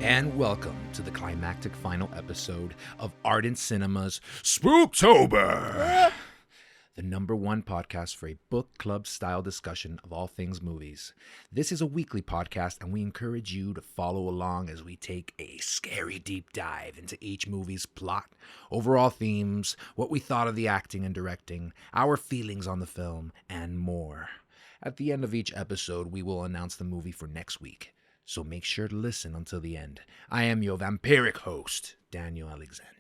And welcome to the climactic final episode of Ardent Cinema's Spooktober, the #1 podcast for a book club style discussion of all things movies. This is a weekly podcast, and we encourage you to follow along as we take a scary deep dive into each movie's plot, overall themes, what we thought of the acting and directing, our feelings on the film, and more. At the end of each episode, we will announce the movie for next week. So make sure to listen until the end. I am your vampiric host, Daniel Alexander.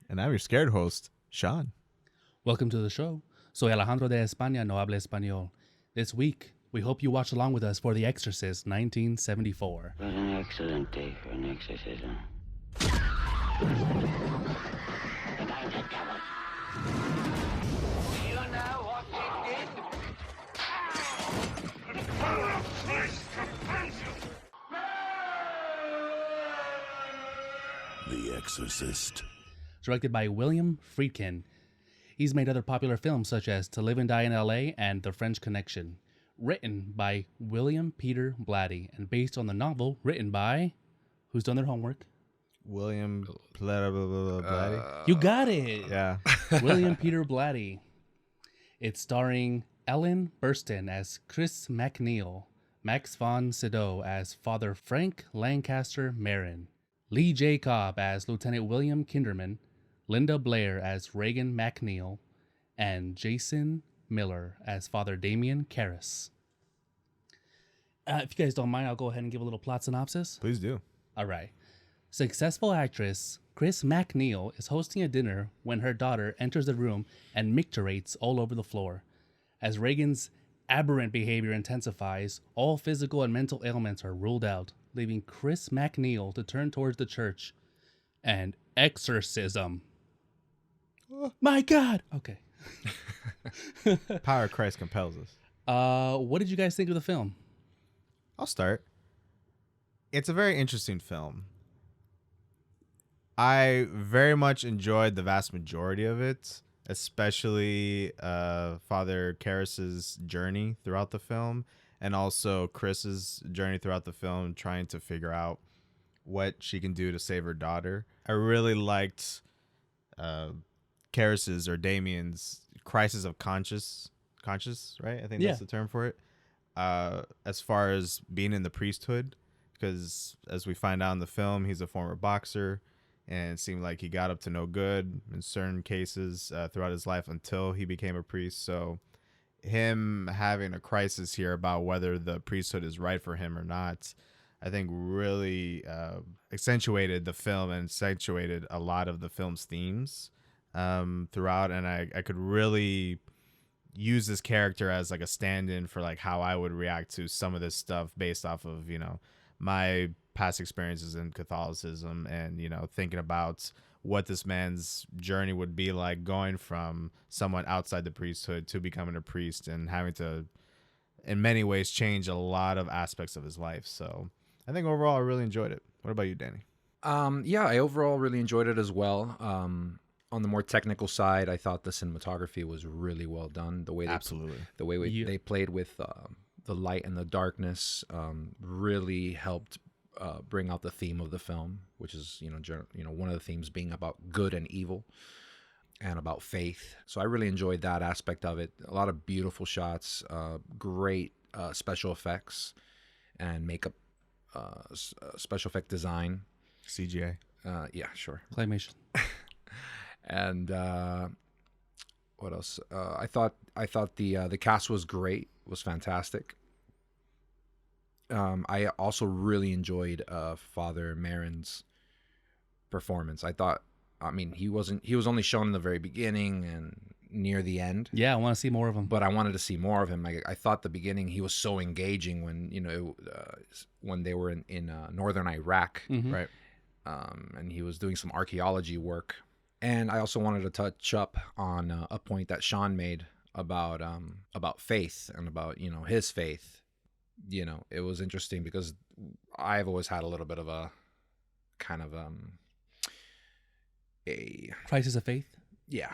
And I'm your scared host, Sean. Welcome to the show. Soy Alejandro de España, no habla español. This week, we hope you watch along with us for The Exorcist, 1974. What an excellent day for an exorcism. And I'm the devil. You know what you did? The power of Christ compels you. The Exorcist. Directed by William Friedkin. He's made other popular films such as To Live and Die in L.A. and The French Connection. Written by William Peter Blatty and based on the novel written by... Who's done their homework? William Blatty. You got it! Yeah. William Peter Blatty. It's starring Ellen Burstyn as Chris MacNeil, Max von Sydow as Father Frank Lancaster Marin, Lee J. Cobb as Lieutenant William Kinderman, Linda Blair as Reagan MacNeil, and Jason Miller as Father Damien Karras. If you guys don't mind, I'll go ahead and give a little plot synopsis. Please do. All right. Successful actress Chris MacNeil is hosting a dinner when her daughter enters the room and micturates all over the floor. As Reagan's aberrant behavior intensifies, all physical and mental ailments are ruled out, leaving Chris MacNeil to turn towards the church and exorcism. My God! Okay. Power of Christ compels us. What did you guys think of the film? I'll start. It's a very interesting film. I very much enjoyed the vast majority of it, especially Father Karras's journey throughout the film, and also Chris's journey throughout the film, trying to figure out what she can do to save her daughter. I really liked Karras's or Damien's crisis of conscious, right? I think that's the term for it. As far as being in the priesthood, because as we find out in the film, he's a former boxer, and it seemed like he got up to no good in certain cases throughout his life until he became a priest. So him having a crisis here about whether the priesthood is right for him or not, I think really accentuated the film and accentuated a lot of the film's themes throughout. And I could really use this character as like a stand-in for like how I would react to some of this stuff based off of, you know, my past experiences in Catholicism and, you know, thinking about what this man's journey would be like going from someone outside the priesthood to becoming a priest and having to, in many ways, change a lot of aspects of his life. So I think overall I really enjoyed it. What about you, Danny? Yeah, I overall really enjoyed it as well. On the more technical side, I thought the cinematography was really well done. The way they played with the light and the darkness really helped bring out the theme of the film, which is one of the themes being about good and evil and about faith. So I really enjoyed that aspect of it. A lot of beautiful shots, great special effects and makeup, special effect design, CGI. Yeah, sure. Claymation. And what else? I thought the cast was great, was fantastic. I also really enjoyed Father Marin's performance. He was only shown in the very beginning and near the end. Yeah, I want to see more of him. But I wanted to see more of him. I thought the beginning he was so engaging when they were in northern Iraq, Mm-hmm. Right. and he was doing some archaeology work. And I also wanted to touch up on a point that Sean made about faith and about his faith. It was interesting because I've always had a little bit of a kind of a crisis of faith. Yeah,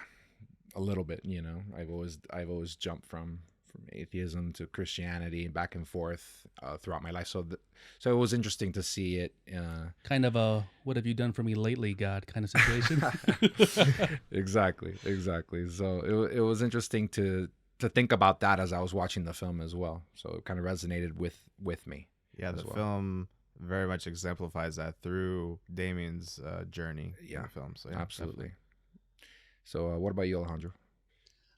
a little bit. I've always jumped from from atheism to Christianity, back and forth throughout my life. So so it was interesting to see it. Kind of a "what have you done for me lately, God" kind of situation. Exactly. So it was interesting to think about that as I was watching the film as well. So it kind of resonated with me. Yeah, the film very much exemplifies that through Damien's journey in the film. So yeah, absolutely. definitely. So what about you, Alejandro?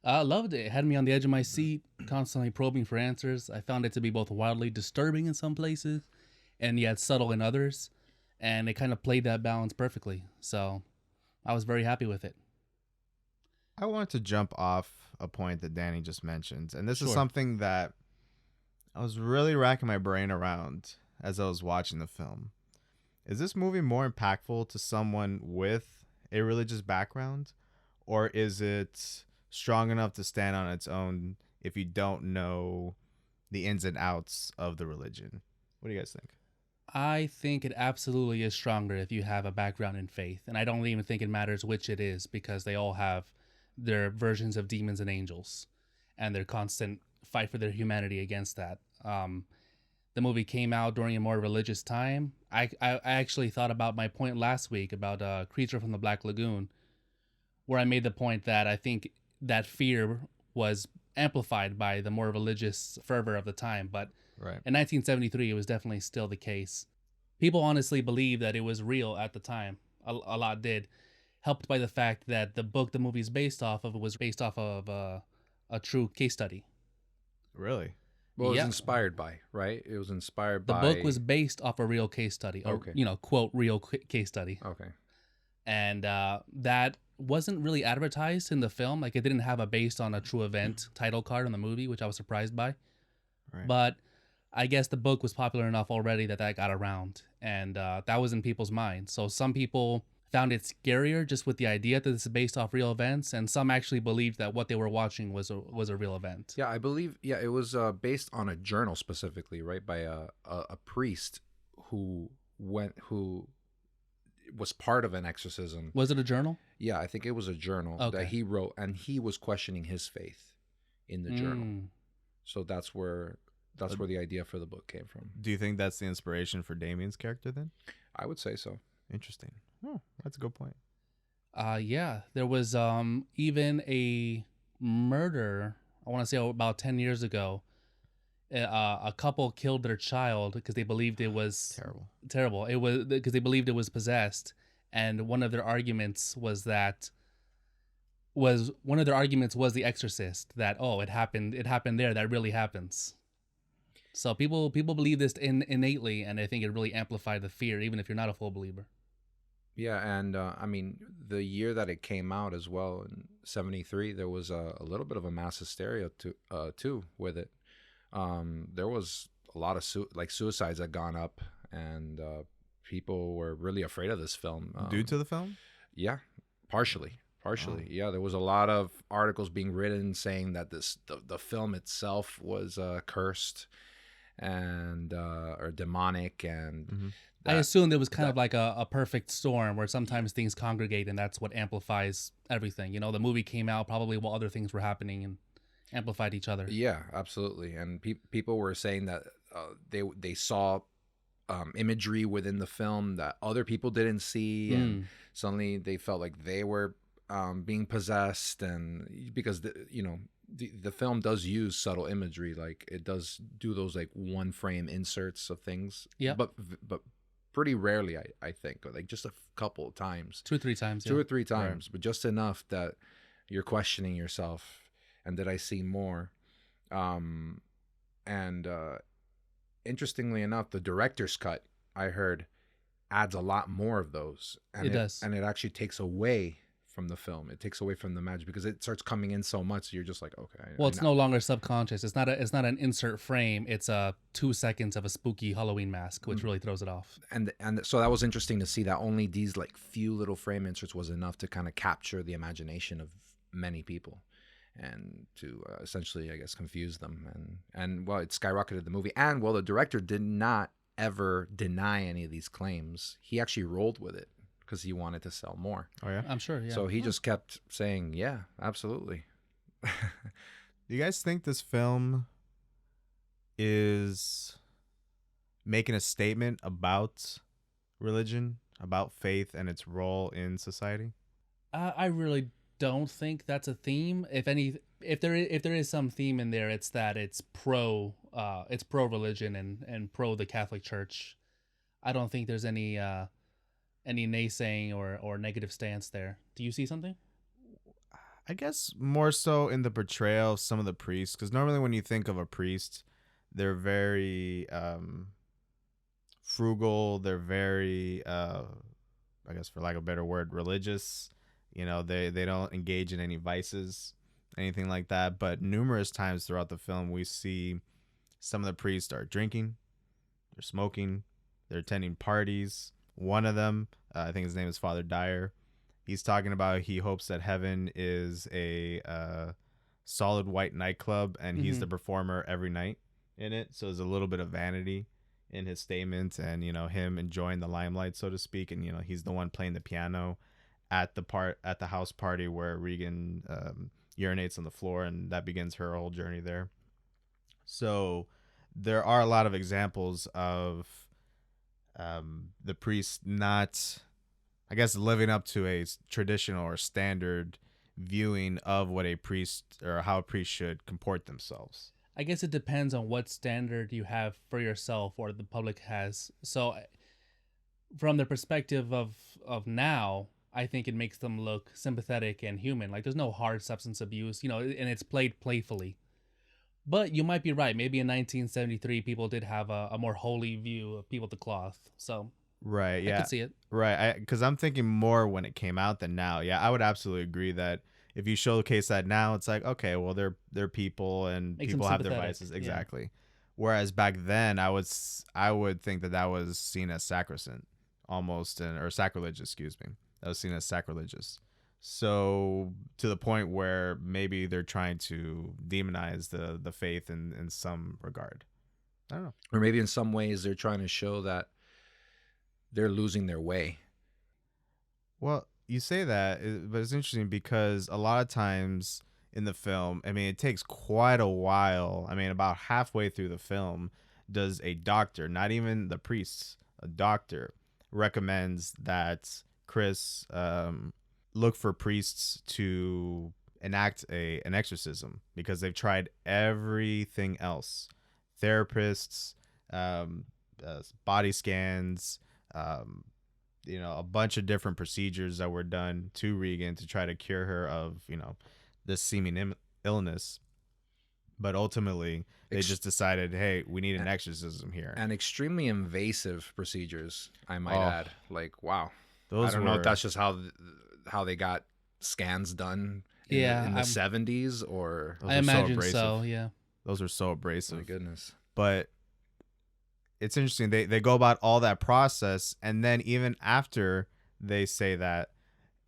I loved it. It had me on the edge of my seat, constantly probing for answers. I found it to be both wildly disturbing in some places and yet subtle in others. And it kind of played that balance perfectly. So I was very happy with it. I wanted to jump off a point that Danny just mentioned. And this is Sure. something that I was really racking my brain around as I was watching the film. Is this movie more impactful to someone with a religious background? Or is it strong enough to stand on its own if you don't know the ins and outs of the religion? What do you guys think? I think it absolutely is stronger if you have a background in faith. And I don't even think it matters which it is, because they all have their versions of demons and angels and their constant fight for their humanity against that. The movie came out during a more religious time. I actually thought about my point last week about Creature from the Black Lagoon, where I made the point that I think that fear was amplified by the more religious fervor of the time. But Right. in 1973, it was definitely still the case. People honestly believed that it was real at the time. A lot did, helped by the fact that the book the movie's based off of was based off of a true case study. Really? Well, it was Yeah. inspired by, right? It was inspired The by... book was based off a real case study, or, Okay. quote, real case study. Okay. And that wasn't really advertised in the film. Like, it didn't have a based on a true event title card on the movie, which I was surprised by. Right. But I guess the book was popular enough already that got around, and that was in people's minds. So some people found it scarier just with the idea that this is based off real events, and some actually believed that what they were watching was a real event. Yeah, I believe. Yeah, it was based on a journal specifically, right, by a priest who was part of an exorcism. Was it a journal? Yeah, I think it was a journal Okay. that he wrote, and he was questioning his faith in the journal. Mm. So that's where the idea for the book came from. Do you think that's the inspiration for Damien's character then? I would say so. Interesting. Oh, that's a good point. Yeah, there was even a murder, I want to say about 10 years ago. A couple killed their child because they believed it was terrible. It was because they believed it was possessed, and one of their arguments was the Exorcist, that it happened there, that really happens. So people believe this innately, and I think it really amplified the fear, even if you're not a full believer. Yeah, and I mean, the year that it came out as well, in '73, there was a little bit of a mass hysteria too with it. There was a lot of suicides had gone up, and people were really afraid of this film. Due to the film? Yeah, partially. Wow. Yeah, there was a lot of articles being written saying that the film itself was cursed and or demonic, and Mm-hmm. I assumed it was kind of like a perfect storm where sometimes things congregate, and that's what amplifies everything. The movie came out probably while other things were happening and amplified each other. Yeah, absolutely. And people were saying that they saw imagery within the film that other people didn't see, and suddenly they felt like they were being possessed, and because the film does use subtle imagery, like it does do those like one frame inserts of things. Yeah, but pretty rarely, I think, like just a couple of times, 2 or 3 times, two or three times, but just enough that you're questioning yourself. And did I see more? Interestingly enough, the director's cut, I heard, adds a lot more of those. And It does. And it actually takes away from the film. It takes away from the magic because it starts coming in so much. You're just like, okay. Well, it's no longer subconscious. It's not an insert frame. It's 2 seconds of a spooky Halloween mask, which really throws it off. And so that was interesting to see that only these like few little frame inserts was enough to kind of capture the imagination of many people, and to essentially, I guess, confuse them. And well, it skyrocketed the movie. And well, the director did not ever deny any of these claims. He actually rolled with it because he wanted to sell more. Oh yeah. I'm sure. Yeah. So he just kept saying, yeah, absolutely. Do you guys think this film is making a statement about religion, about faith, and its role in society? I really don't think that's a theme. If there is some theme in there, it's that it's pro religion and pro the Catholic Church. I don't think there's any naysaying or negative stance there. Do you see something? I guess more so in the portrayal of some of the priests, because normally when you think of a priest, they're very frugal. They're very, I guess for lack of a better word, religious. You know, they don't engage in any vices, anything like that. But numerous times throughout the film, we see some of the priests are drinking, they're smoking, they're attending parties. One of them, I think his name is Father Dyer. He's talking about he hopes that heaven is a solid white nightclub, and he's the performer every night in it. So there's a little bit of vanity in his statement, and you know, him enjoying the limelight, so to speak. And you know, he's the one playing the piano at the house party where Regan urinates on the floor, and that begins her whole journey there. So there are a lot of examples of the priest not, I guess, living up to a traditional or standard viewing of what a priest or how a priest should comport themselves. I guess it depends on what standard you have for yourself or the public has. So from the perspective of now, I think it makes them look sympathetic and human. Like there's no hard substance abuse, you know, and it's played playfully. But you might be right. Maybe in 1973, people did have a more holy view of people with the cloth. So right, yeah, I could see it. Right, because I'm thinking more when it came out than now. Yeah, I would absolutely agree that if you showcase that now, it's like, okay, well, they're people and Makes people them have their sympathetic, vices. yeah. Exactly. Whereas back then, I would think that was seen as sacrosanct, almost, or sacrilegious. Excuse me. That was seen as sacrilegious. So to the point where maybe they're trying to demonize the faith in some regard. I don't know. Or maybe in some ways they're trying to show that they're losing their way. Well, you say that, but it's interesting because a lot of times in the film, I mean, it takes quite a while. I mean, about halfway through the film, does a doctor, not even the priests, a doctor, recommends that Chris look for priests to enact an exorcism because they've tried everything else. Therapists, body scans, you know, a bunch of different procedures that were done to Regan to try to cure her of, you know, this seeming illness. But ultimately, they just decided, hey, we need an exorcism here. And extremely invasive procedures, I might add. Like, wow. Those I don't know if that's just how they got scans done in the 70s, or... I imagine so, yeah. Those are so abrasive. My goodness. But it's interesting. They go about all that process, and then even after they say that,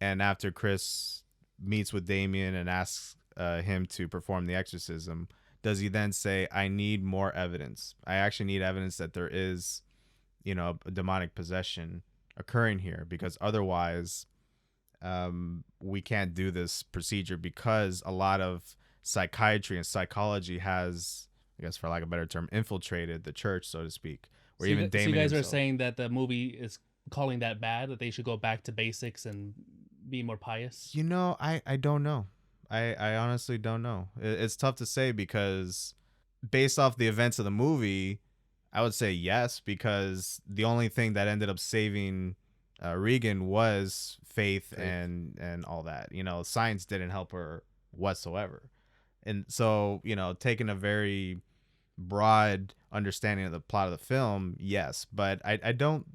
and after Chris meets with Damien and asks him to perform the exorcism, does he then say, I need more evidence? I actually need evidence that there is, you know, a demonic possession occurring here, because otherwise we can't do this procedure, because a lot of psychiatry and psychology has, I guess for lack of a better term, infiltrated the church, so to speak. Where even Damien so you guys himself, are saying that the movie is calling that bad, that they should go back to basics and be more pious? You know, I don't know. I honestly don't know. It's tough to say, because based off the events of the movie, I would say yes, because the only thing that ended up saving Regan was faith and all that. You know, science didn't help her whatsoever. And so, you know, taking a very broad understanding of the plot of the film, yes, but I don't,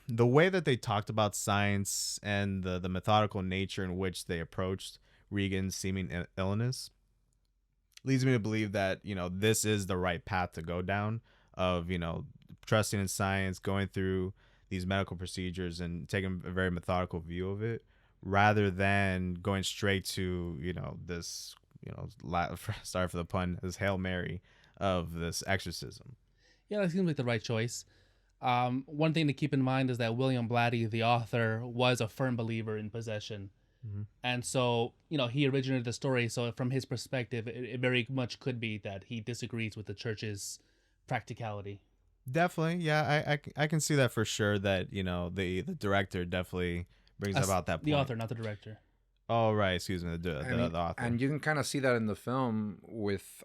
the way that they talked about science and the methodical nature in which they approached Regan's seeming illness leads me to believe that, you know, this is the right path to go down, of, you know, trusting in science, going through these medical procedures and taking a very methodical view of it, rather than going straight to, you know, this, you know, sorry for the pun, this Hail Mary of this exorcism. Yeah, that seems like the right choice. One thing to keep in mind is that William Blatty, the author, was a firm believer in possession. And so, he originated the story. So from his perspective, it very much could be that he disagrees with the church's practicality. Definitely, yeah, I can see that for sure. That the director definitely brings about that point. The author, not the director. Oh right, excuse me, the author. And you can kind of see that in the film with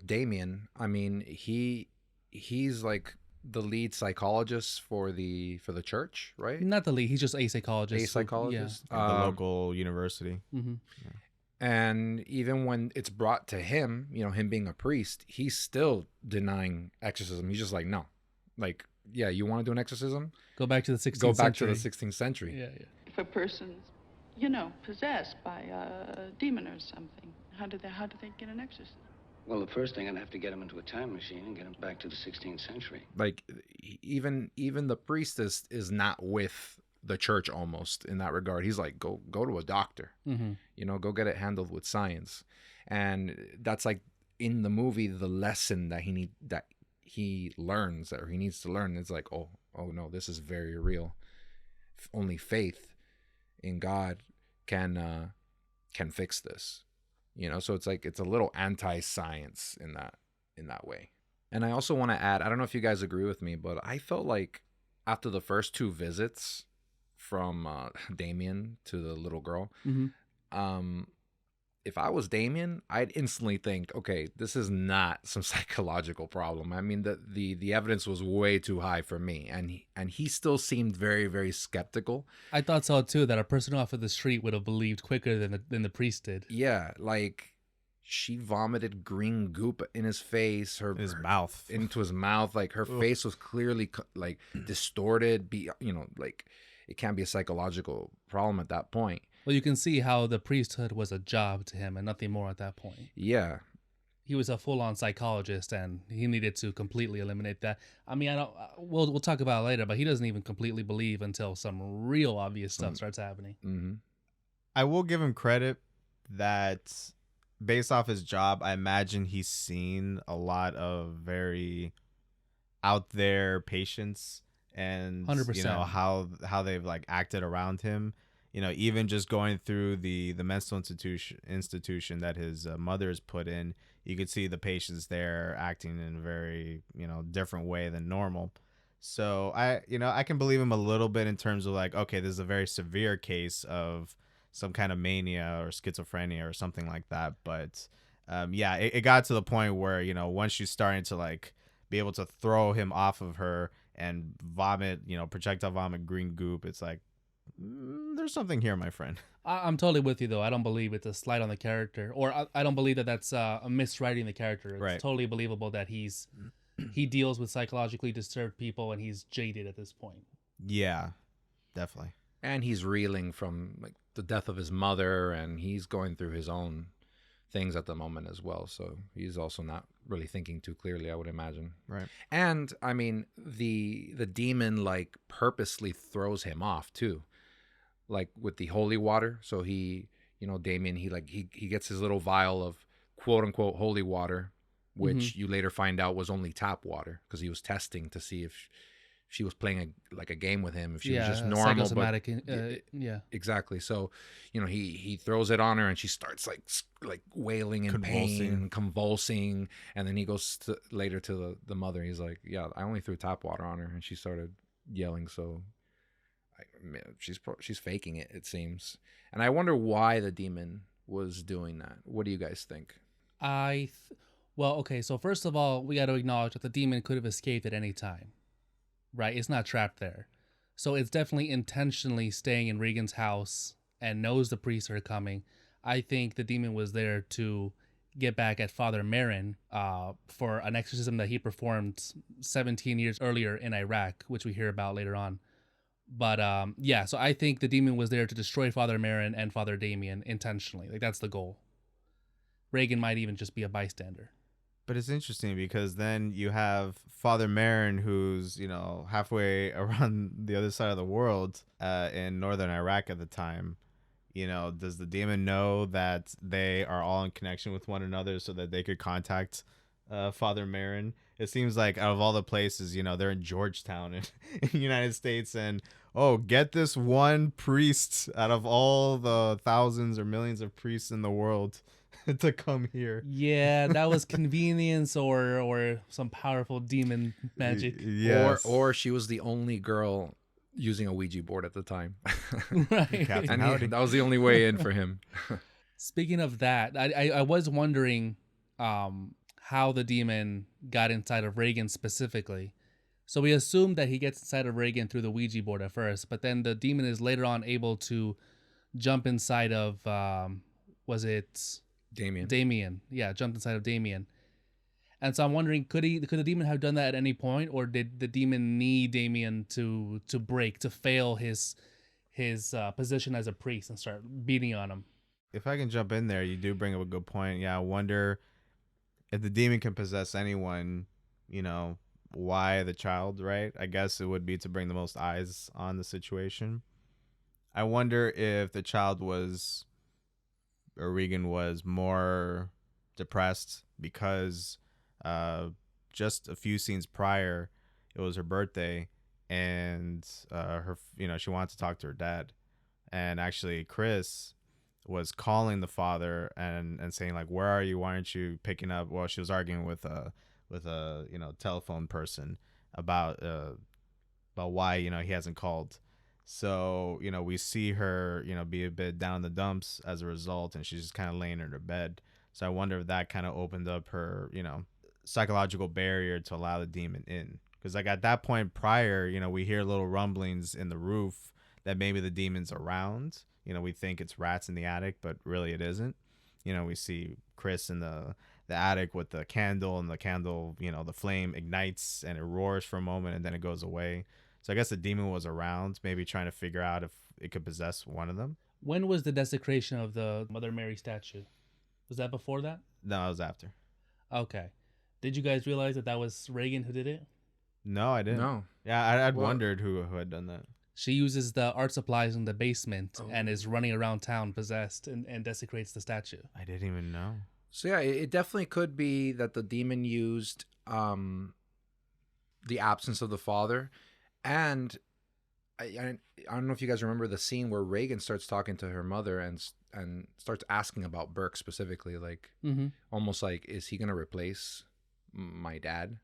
Damien. I mean, he's like the lead psychologist for the church, right? Not the lead. He's just a psychologist. A psychologist. At the local university. Mm-hmm. Yeah. And even when it's brought to him, him being a priest, he's still denying exorcism. He's just like, no. Like, yeah, you want to do an exorcism? Go back to the 16th Go back century. to the 16th century. Yeah. If a person's, possessed by a demon or something, how do they get an exorcism? Well, the first thing, I'd have to get him into a time machine and get him back to the 16th century. Like, even the priest is not with the church almost in that regard. He's like, go to a doctor, go get it handled with science. And that's like in the movie, the lesson that he learns or he needs to learn. It's like, oh no, this is very real. Only faith in God can fix this, so it's like, it's a little anti-science in that way. And I also want to add, I don't know if you guys agree with me, but I felt like after the first two visits from Damien to the little girl, if I was Damien, I'd instantly think, okay, this is not some psychological problem. I mean, the evidence was way too high for me, and he still seemed very, very skeptical. I thought so too. That a person off of the street would have believed quicker than the priest did. Yeah, like she vomited green goop in his face, His mouth, into his mouth. Like her face was clearly like distorted. Like it can't be a psychological problem at that point. Well, you can see how the priesthood was a job to him and nothing more at that point. Yeah. He was a full-on psychologist, and he needed to completely eliminate that. I mean, we'll talk about it later, but he doesn't even completely believe until some real obvious stuff starts happening. Mm-hmm. I will give him credit that based off his job, I imagine he's seen a lot of very out there patients and 100%. How they've like acted around him. Even just going through the mental institution that his mother is put in, you could see the patients there acting in a very, different way than normal. So I can believe him a little bit in terms of like, okay, this is a very severe case of some kind of mania or schizophrenia or something like that. But it got to the point where, once she's starting to like be able to throw him off of her and vomit, projectile vomit green goop, it's like, there's something here, my friend. I'm totally with you, though. I don't believe it's a slight on the character, or I don't believe that that's a miswriting the character. It's right. Totally believable that he deals with psychologically disturbed people and he's jaded at this point. Yeah, definitely. And he's reeling from like the death of his mother, and he's going through his own things at the moment as well. So he's also not really thinking too clearly, I would imagine. Right. And I mean, the demon like purposely throws him off too, like with the holy water. So he, Damien, he gets his little vial of quote unquote holy water, which you later find out was only tap water, because he was testing to see if she was playing a game with him, if she was just normal. Psychosomatic, yeah, exactly. So, he throws it on her, and she starts like wailing in pain, convulsing, and then he goes later to the mother. He's like, "Yeah, I only threw tap water on her," and she started yelling. So, she's faking it, it seems. And I wonder why the demon was doing that. What do you guys think? Well, okay. So first of all, we got to acknowledge that the demon could have escaped at any time. Right, it's not trapped there. So it's definitely intentionally staying in Regan's house and knows the priests are coming. I think the demon was there to get back at Father Marin for an exorcism that he performed 17 years earlier in Iraq, which we hear about later on. But so I think the demon was there to destroy Father Marin and Father Damien intentionally. Like, that's the goal. Regan might even just be a bystander. But it's interesting because then you have Father Marin, who's, halfway around the other side of the world in northern Iraq at the time. Does the demon know that they are all in connection with one another so that they could contact Father Marin? It seems like out of all the places, they're in Georgetown in the United States. And oh, get this one priest out of all the thousands or millions of priests in the world to come here. Yeah, that was convenience or some powerful demon magic. Yes. Or she was the only girl using a Ouija board at the time. Right. Captain And Howdy. that was the only way in for him. Speaking of that, I was wondering how the demon got inside of Reagan specifically. So we assume that he gets inside of Reagan through the Ouija board at first, but then the demon is later on able to jump inside of, was it Damien. Damien? Yeah, jumped inside of Damien. And so I'm wondering, could the demon have done that at any point, or did the demon need Damien to fail his position as a priest and start beating on him? If I can jump in there, you do bring up a good point. Yeah, I wonder if the demon can possess anyone, why the child, right? I guess it would be to bring the most eyes on the situation. I wonder if the child was, or Regan was, more depressed because just a few scenes prior, it was her birthday, and she wanted to talk to her dad. And actually, Chris was calling the father and saying, like, where are you? Why aren't you picking up? Well, she was arguing with a telephone person about why he hasn't called. So we see her be a bit down in the dumps as a result, and she's just kind of laying in her bed. So I wonder if that kind of opened up her psychological barrier to allow the demon in, because like at that point prior, we hear little rumblings in the roof that maybe the demon's around. We think it's rats in the attic, but really it isn't. We see Chris in the attic with the candle, and the candle, the flame ignites and it roars for a moment and then it goes away. So I guess the demon was around, maybe trying to figure out if it could possess one of them. When was the desecration of the Mother Mary statue? Was that before that? No, it was after. Okay. Did you guys realize that was Reagan who did it? No, I didn't. No. Yeah, I'd wondered who had done that. She uses the art supplies in the basement and is running around town possessed and desecrates the statue. I didn't even know. So yeah, it definitely could be that the demon used the absence of the father. And I don't know if you guys remember the scene where Reagan starts talking to her mother and starts asking about Burke specifically, like almost like, is he going to replace my dad?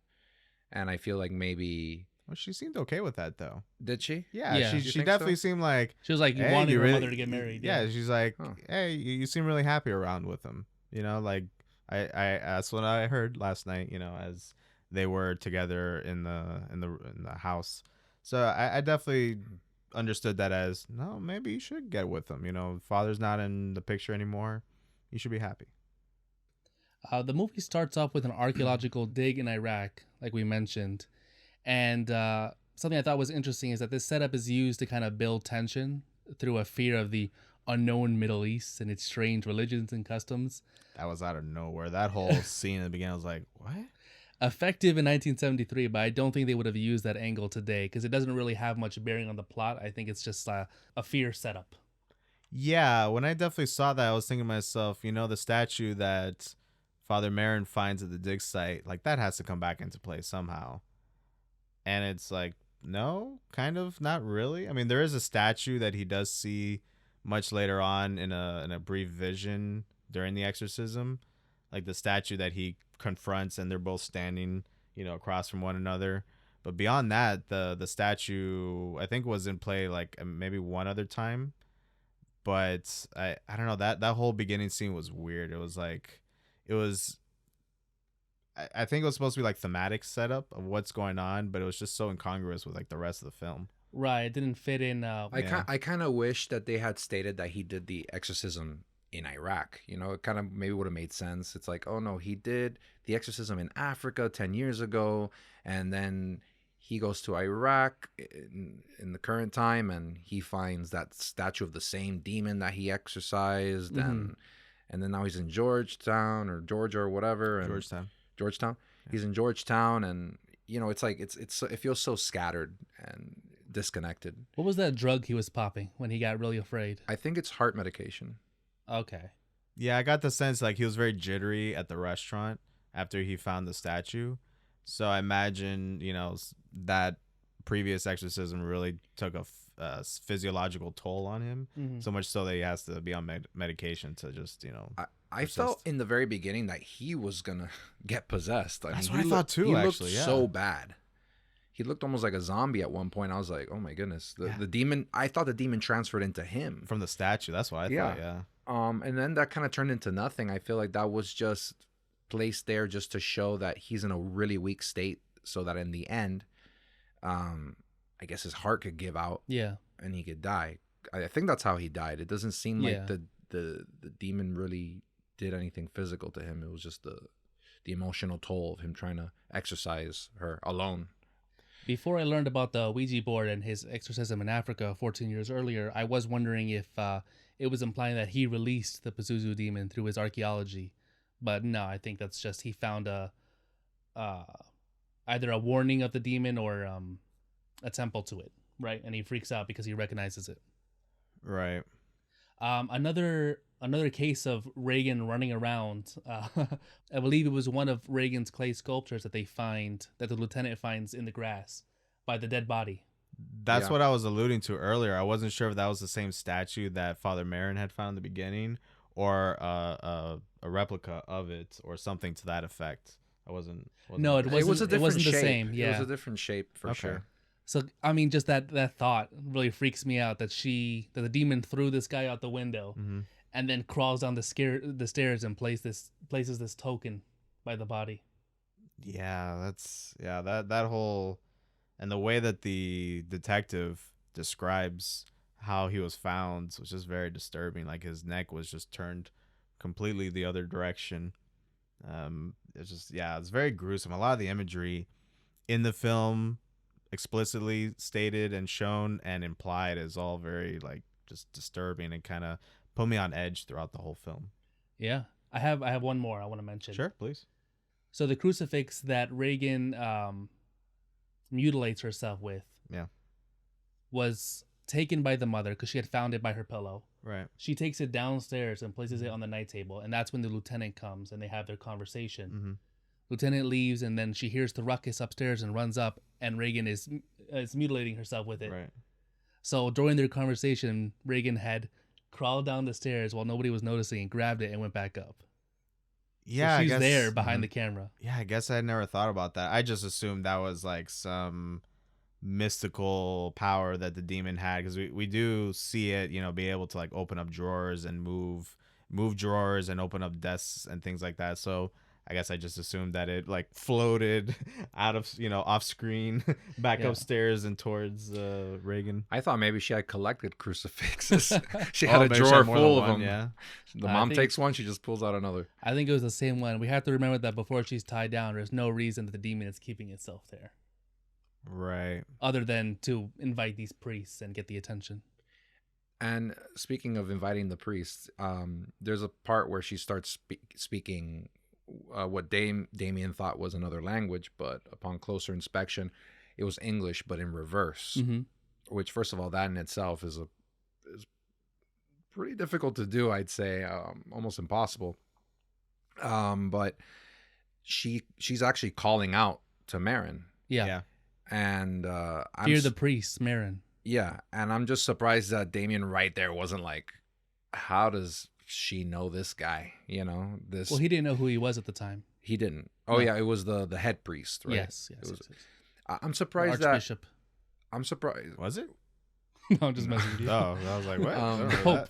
And I feel like maybe... Well, she seemed okay with that, though. Did she? Yeah. She definitely seemed like... She was like, hey, wanting her really... mother to get married. Yeah, she's like, hey, you seem really happy around with him. Like, I that's what I heard last night, as they were together in the house. So I definitely understood that as, no, maybe you should get with him. Father's not in the picture anymore. You should be happy. The movie starts off with an archaeological dig in Iraq, like we mentioned. And something I thought was interesting is that this setup is used to kind of build tension through a fear of the unknown Middle East and its strange religions and customs. That was out of nowhere. That whole scene in the beginning, I was like, what? Effective in 1973, but I don't think they would have used that angle today because it doesn't really have much bearing on the plot. I think it's just a fear setup. Yeah, when I definitely saw that, I was thinking to myself, the statue that Father Marin finds at the dig site, like that has to come back into play somehow. And it's like, no, kind of not really. I mean, there is a statue that he does see much later on in a brief vision during the exorcism, like the statue that he confronts and they're both standing, across from one another. But beyond that, the statue I think was in play like maybe one other time. But I don't know, that whole beginning scene was weird. It was like, I think it was supposed to be like thematic setup of what's going on, but it was just so incongruous with like the rest of the film. Right, it didn't fit in. I kind of wish that they had stated that he did the exorcism in Iraq. It kind of maybe would have made sense. It's like, oh no, he did the exorcism in Africa 10 years ago, and then he goes to Iraq in the current time, and he finds that statue of the same demon that he exorcised, and then now he's in Georgetown or Georgia or whatever. And Georgetown. Yeah. He's in Georgetown, and it's like it feels so scattered and disconnected. What was that drug he was popping when he got really afraid? I think it's heart medication. Okay. Yeah, I got the sense like he was very jittery at the restaurant after he found the statue. So I imagine, that previous exorcism really took physiological toll on him. Mhm. So much so that he has to be on medication to just I felt in the very beginning that he was gonna get possessed. That's mean, what I thought too. He actually, looked so bad. He looked almost like a zombie at one point. I was like, oh my goodness, the demon. I thought the demon transferred into him from the statue. That's what I thought. Yeah. And then that kind of turned into nothing. I feel like that was just placed there just to show that he's in a really weak state, so that in the end, I guess his heart could give out. Yeah. And he could die. I think that's how he died. It doesn't seem like Yeah. the demon really did anything physical to him. It was just the emotional toll of him trying to exorcise her alone. Before I learned about the Ouija board and his exorcism in Africa 14 years earlier, I was wondering if it was implying that he released the Pazuzu demon through his archaeology. But no, I think that's just he found either a warning of the demon or a temple to it, right? And he freaks out because he recognizes it. Right. Another case of Reagan running around. I believe it was one of Reagan's clay sculptures that the lieutenant finds in the grass by the dead body. That's what I was alluding to earlier. I wasn't sure if that was the same statue that Father Marin had found in the beginning, or a replica of it, or something to that effect. wasn't No, it wasn't. was a different it wasn't shape. the same. Yeah, It was a different shape for sure. So I mean, just that thought really freaks me out. That the demon threw this guy out the window, and then crawls down the stairs and places this token by the body. Yeah, that whole, and the way that the detective describes how he was found was just very disturbing. Like his neck was just turned completely the other direction. It's just, it's very gruesome. A lot of the imagery in the film, explicitly stated and shown and implied, is all very like just disturbing and kind of put me on edge throughout the whole film. Yeah, I have one more I want to mention. Sure, please. So the crucifix that Reagan mutilates herself with, was taken by the mother because she had found it by her pillow. Right. She takes it downstairs and places it on the night table, and that's when the lieutenant comes and they have their conversation. Mm-hmm. Lieutenant leaves, and then she hears the ruckus upstairs and runs up, and Reagan is mutilating herself with it. Right. So during their conversation, Reagan had crawled down the stairs while nobody was noticing and grabbed it and went back up. Yeah, so she's I guess, there behind the camera. Yeah, I guess I never thought about that. I just assumed that was like some mystical power that the demon had, because we do see it, be able to like open up drawers and move drawers and open up desks and things like that. So I guess I just assumed that it like floated out of, off screen back upstairs and towards Reagan. I thought maybe she had collected crucifixes. She had a drawer full of them. Yeah. The mom takes one, she just pulls out another. I think it was the same one. We have to remember that before she's tied down, there's no reason that the demon is keeping itself there. Right. Other than to invite these priests and get the attention. And speaking of inviting the priests, there's a part where she starts speaking what Damien thought was another language, but upon closer inspection, it was English, but in reverse. Mm-hmm. Which, first of all, that in itself is pretty difficult to do. I'd say almost impossible. But she's actually calling out to Marin. Yeah. And fear the priests, Marin. Yeah, and I'm just surprised that Damien right there wasn't like, how does she know this guy? This. Well, he didn't know who he was at the time. He didn't. Oh No. Yeah, it was the head priest, right? Yes. I'm surprised Archbishop. I'm surprised. Was it? No, I'm just messing with you. Oh, I was like, what?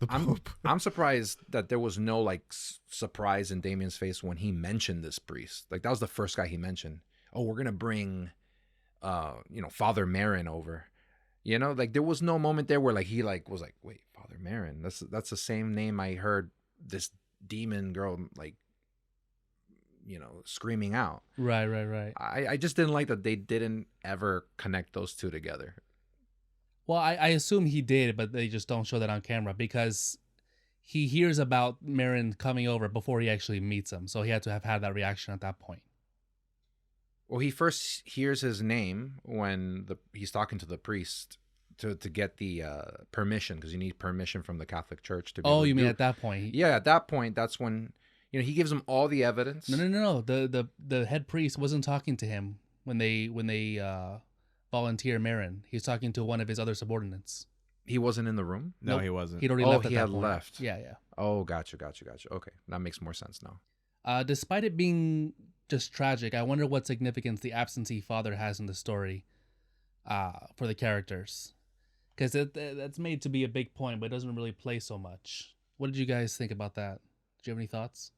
The Pope. I'm surprised that there was no like surprise in Damien's face when he mentioned this priest. Like that was the first guy he mentioned. Oh, we're gonna bring, Father Marin over. Like there was no moment there where like he like was like, wait, Father Marin, that's the same name I heard this demon girl like, screaming out. Right. I just didn't like that they didn't ever connect those two together. Well, I assume he did, but they just don't show that on camera because he hears about Marin coming over before he actually meets him. So he had to have had that reaction at that point. Well, he first hears his name when he's talking to the priest to get the permission, because you need permission from the Catholic Church to be able to you mean do. at that point? Yeah, at that point, that's when he gives him all the evidence. No. The head priest wasn't talking to him when they volunteer Marin. He's talking to one of his other subordinates. He wasn't in the room? No, Nope. he wasn't. He'd already Oh, left at he that had point. left. Yeah, yeah. Oh, gotcha. Okay, that makes more sense now. Despite it being just tragic, I wonder what significance the absentee father has in the story for the characters. Because that's made to be a big point, but it doesn't really play so much. What did you guys think about that? Do you have any thoughts?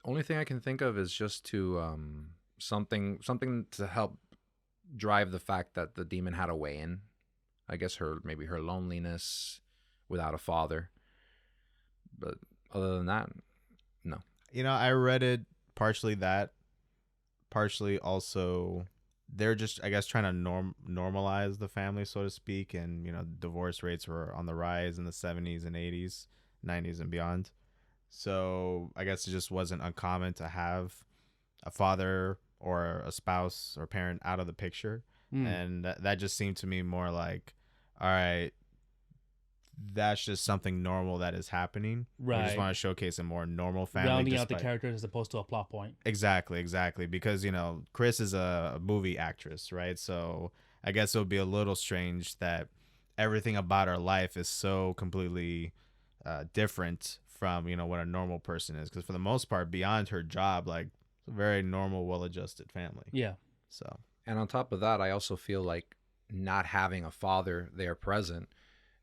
Only thing I can think of is just to something to help drive the fact that the demon had a way in. I guess maybe her loneliness without a father. But other than that, no. You know, I read it partially that, partially also they're just, I guess, trying to normalize the family, so to speak. And, you know, divorce rates were on the rise in the 70s and 80s, 90s and beyond. So I guess it just wasn't uncommon to have a father or a spouse or parent out of the picture. And that just seemed to me more like, all right, that's just something normal that is happening. Right. We just want to showcase a more normal family. Rounding out the characters as opposed to a plot point. Exactly. Because, you know, Chris is a movie actress, right? So I guess it would be a little strange that everything about her life is so completely different from, you know, what a normal person is. Because for the most part, beyond her job, like, it's a very normal, well-adjusted family. Yeah. So. And on top of that, I also feel like not having a father there present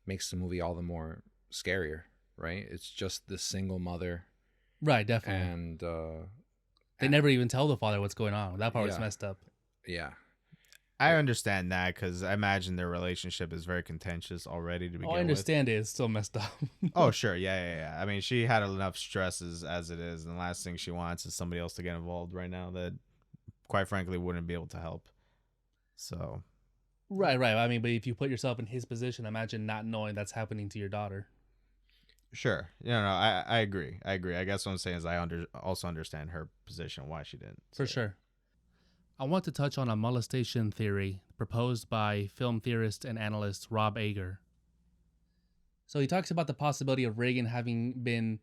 makes the movie all the more scarier, right? It's just the single mother. Right, definitely. And they never even tell the father what's going on. That part was messed up. Yeah. I understand that because I imagine their relationship is very contentious already to begin with. I understand it. It's still messed up. Oh, sure. Yeah. I mean, she had enough stresses as it is. And the last thing she wants is somebody else to get involved right now that, quite frankly, wouldn't be able to help. So. Right. I mean, but if you put yourself in his position, imagine not knowing that's happening to your daughter. Sure. No, I agree. I guess what I'm saying is I also understand her position, why she didn't. For sure. I want to touch on a molestation theory proposed by film theorist and analyst Rob Ager. So he talks about the possibility of Reagan having been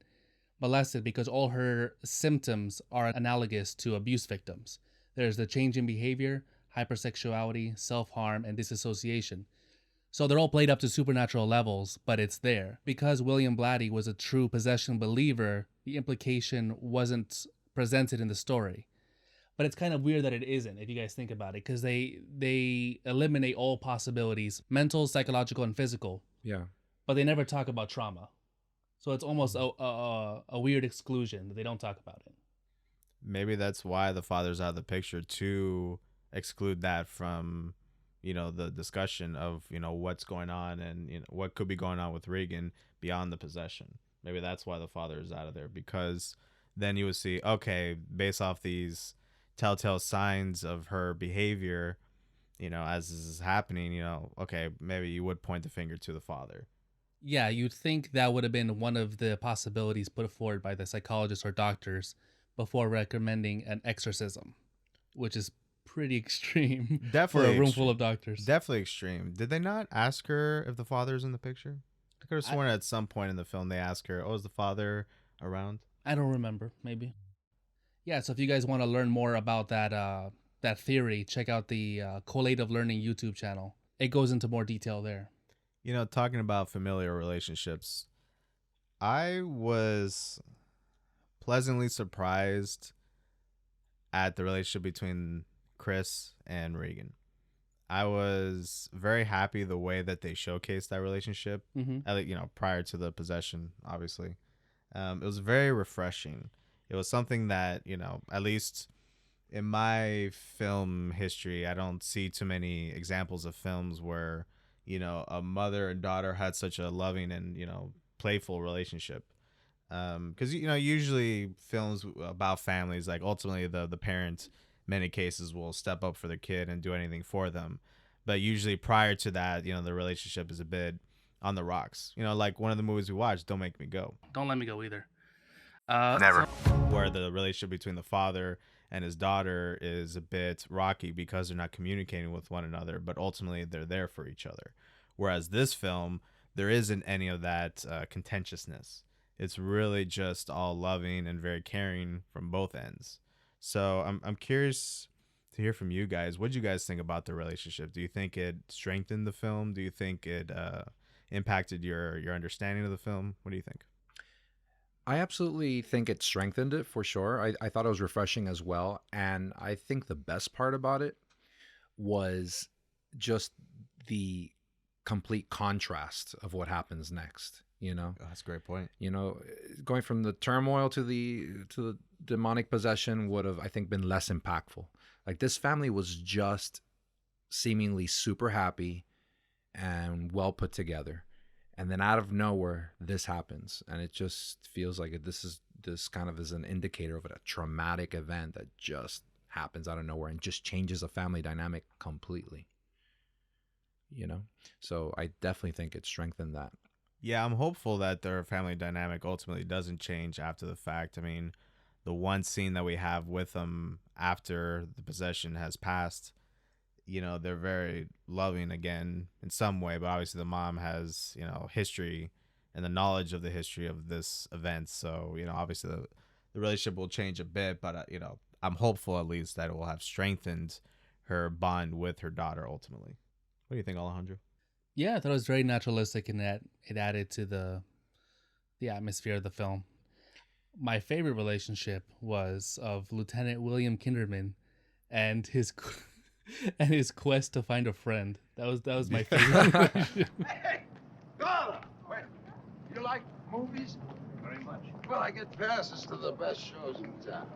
molested because all her symptoms are analogous to abuse victims. There's the change in behavior, hypersexuality, self-harm, and disassociation. So they're all played up to supernatural levels, but it's there. Because William Blatty was a true possession believer, the implication wasn't presented in the story. But it's kind of weird that it isn't, if you guys think about it, because they eliminate all possibilities, mental, psychological, and physical. Yeah. But they never talk about trauma. So it's almost a weird exclusion that they don't talk about it. Maybe that's why the father's out of the picture, to exclude that from, you know, the discussion of, you know, what's going on and, you know, what could be going on with Reagan beyond the possession. Maybe that's why the father is out of there, because then you would see, okay, based off these telltale signs of her behavior, you know, as this is happening, you know, okay, maybe you would point the finger to the father. Yeah, you'd think that would have been one of the possibilities put forward by the psychologists or doctors before recommending an exorcism, which is pretty extreme. Definitely for a room full of doctors. Definitely extreme. Did they not ask her if the father's in the picture? I could have sworn at some point in the film they asked her, "Oh, is the father around?" I don't remember. Maybe. Yeah. So if you guys want to learn more about that theory, check out the Collative Learning YouTube channel. It goes into more detail there. You know, talking about familial relationships, I was pleasantly surprised at the relationship between Chris and Reagan. I was very happy the way that they showcased that relationship, you know, prior to the possession, obviously. It was very refreshing. It was something that, you know, at least in my film history, I don't see too many examples of films where, you know, a mother and daughter had such a loving and, you know, playful relationship. Because, you know, usually films about families, like ultimately the parent, many cases, will step up for the kid and do anything for them. But usually prior to that, you know, the relationship is a bit on the rocks. You know, like one of the movies we watched, Don't Make Me Go. Don't Let Me Go either. Never. Where the relationship between the father and his daughter is a bit rocky because they're not communicating with one another, but ultimately they're there for each other. Whereas this film, there isn't any of that contentiousness. It's really just all loving and very caring from both ends. So I'm curious to hear from you guys. What do you guys think about the relationship? Do you think it strengthened the film? Do you think it impacted your understanding of the film? What do you think? I absolutely think it strengthened it for sure. I thought it was refreshing as well. And I think the best part about it was just the complete contrast of what happens next, you know? Oh, that's a great point. You know, going from the turmoil to the demonic possession would have, I think, been less impactful. Like, this family was just seemingly super happy and well put together. And then out of nowhere, this happens. And it just feels like this kind of is an indicator of a traumatic event that just happens out of nowhere and just changes a family dynamic completely. You know? So I definitely think it strengthened that. Yeah, I'm hopeful that their family dynamic ultimately doesn't change after the fact. I mean, the one scene that we have with them after the possession has passed, you know, they're very loving again in some way, but obviously the mom has, you know, history and the knowledge of the history of this event. So, you know, obviously the relationship will change a bit, but, you know, I'm hopeful at least that it will have strengthened her bond with her daughter ultimately. What do you think, Alejandro? Yeah, I thought it was very naturalistic in that it added to the atmosphere of the film. My favorite relationship was of Lieutenant William Kinderman and his quest to find a friend. That was my favorite relationship. Hey, Darla! Wait, you like movies? Very much. Well, I get passes to the best shows in town.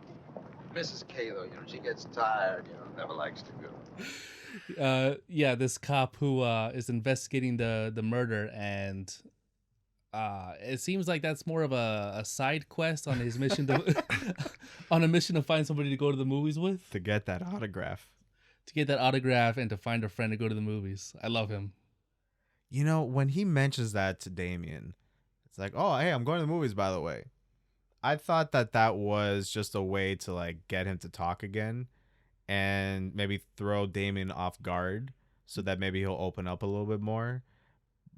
Mrs. K, though, you know, she gets tired, you know, never likes to go. Yeah, this cop who is investigating the murder, and it seems like that's more of a side quest on his mission to on a mission to find somebody to go to the movies with. To get that autograph. To get that autograph and to find a friend to go to the movies. I love him. You know, when he mentions that to Damien, it's like, oh, hey, I'm going to the movies, by the way. I thought that was just a way to, like, get him to talk again and maybe throw Damien off guard so that maybe he'll open up a little bit more.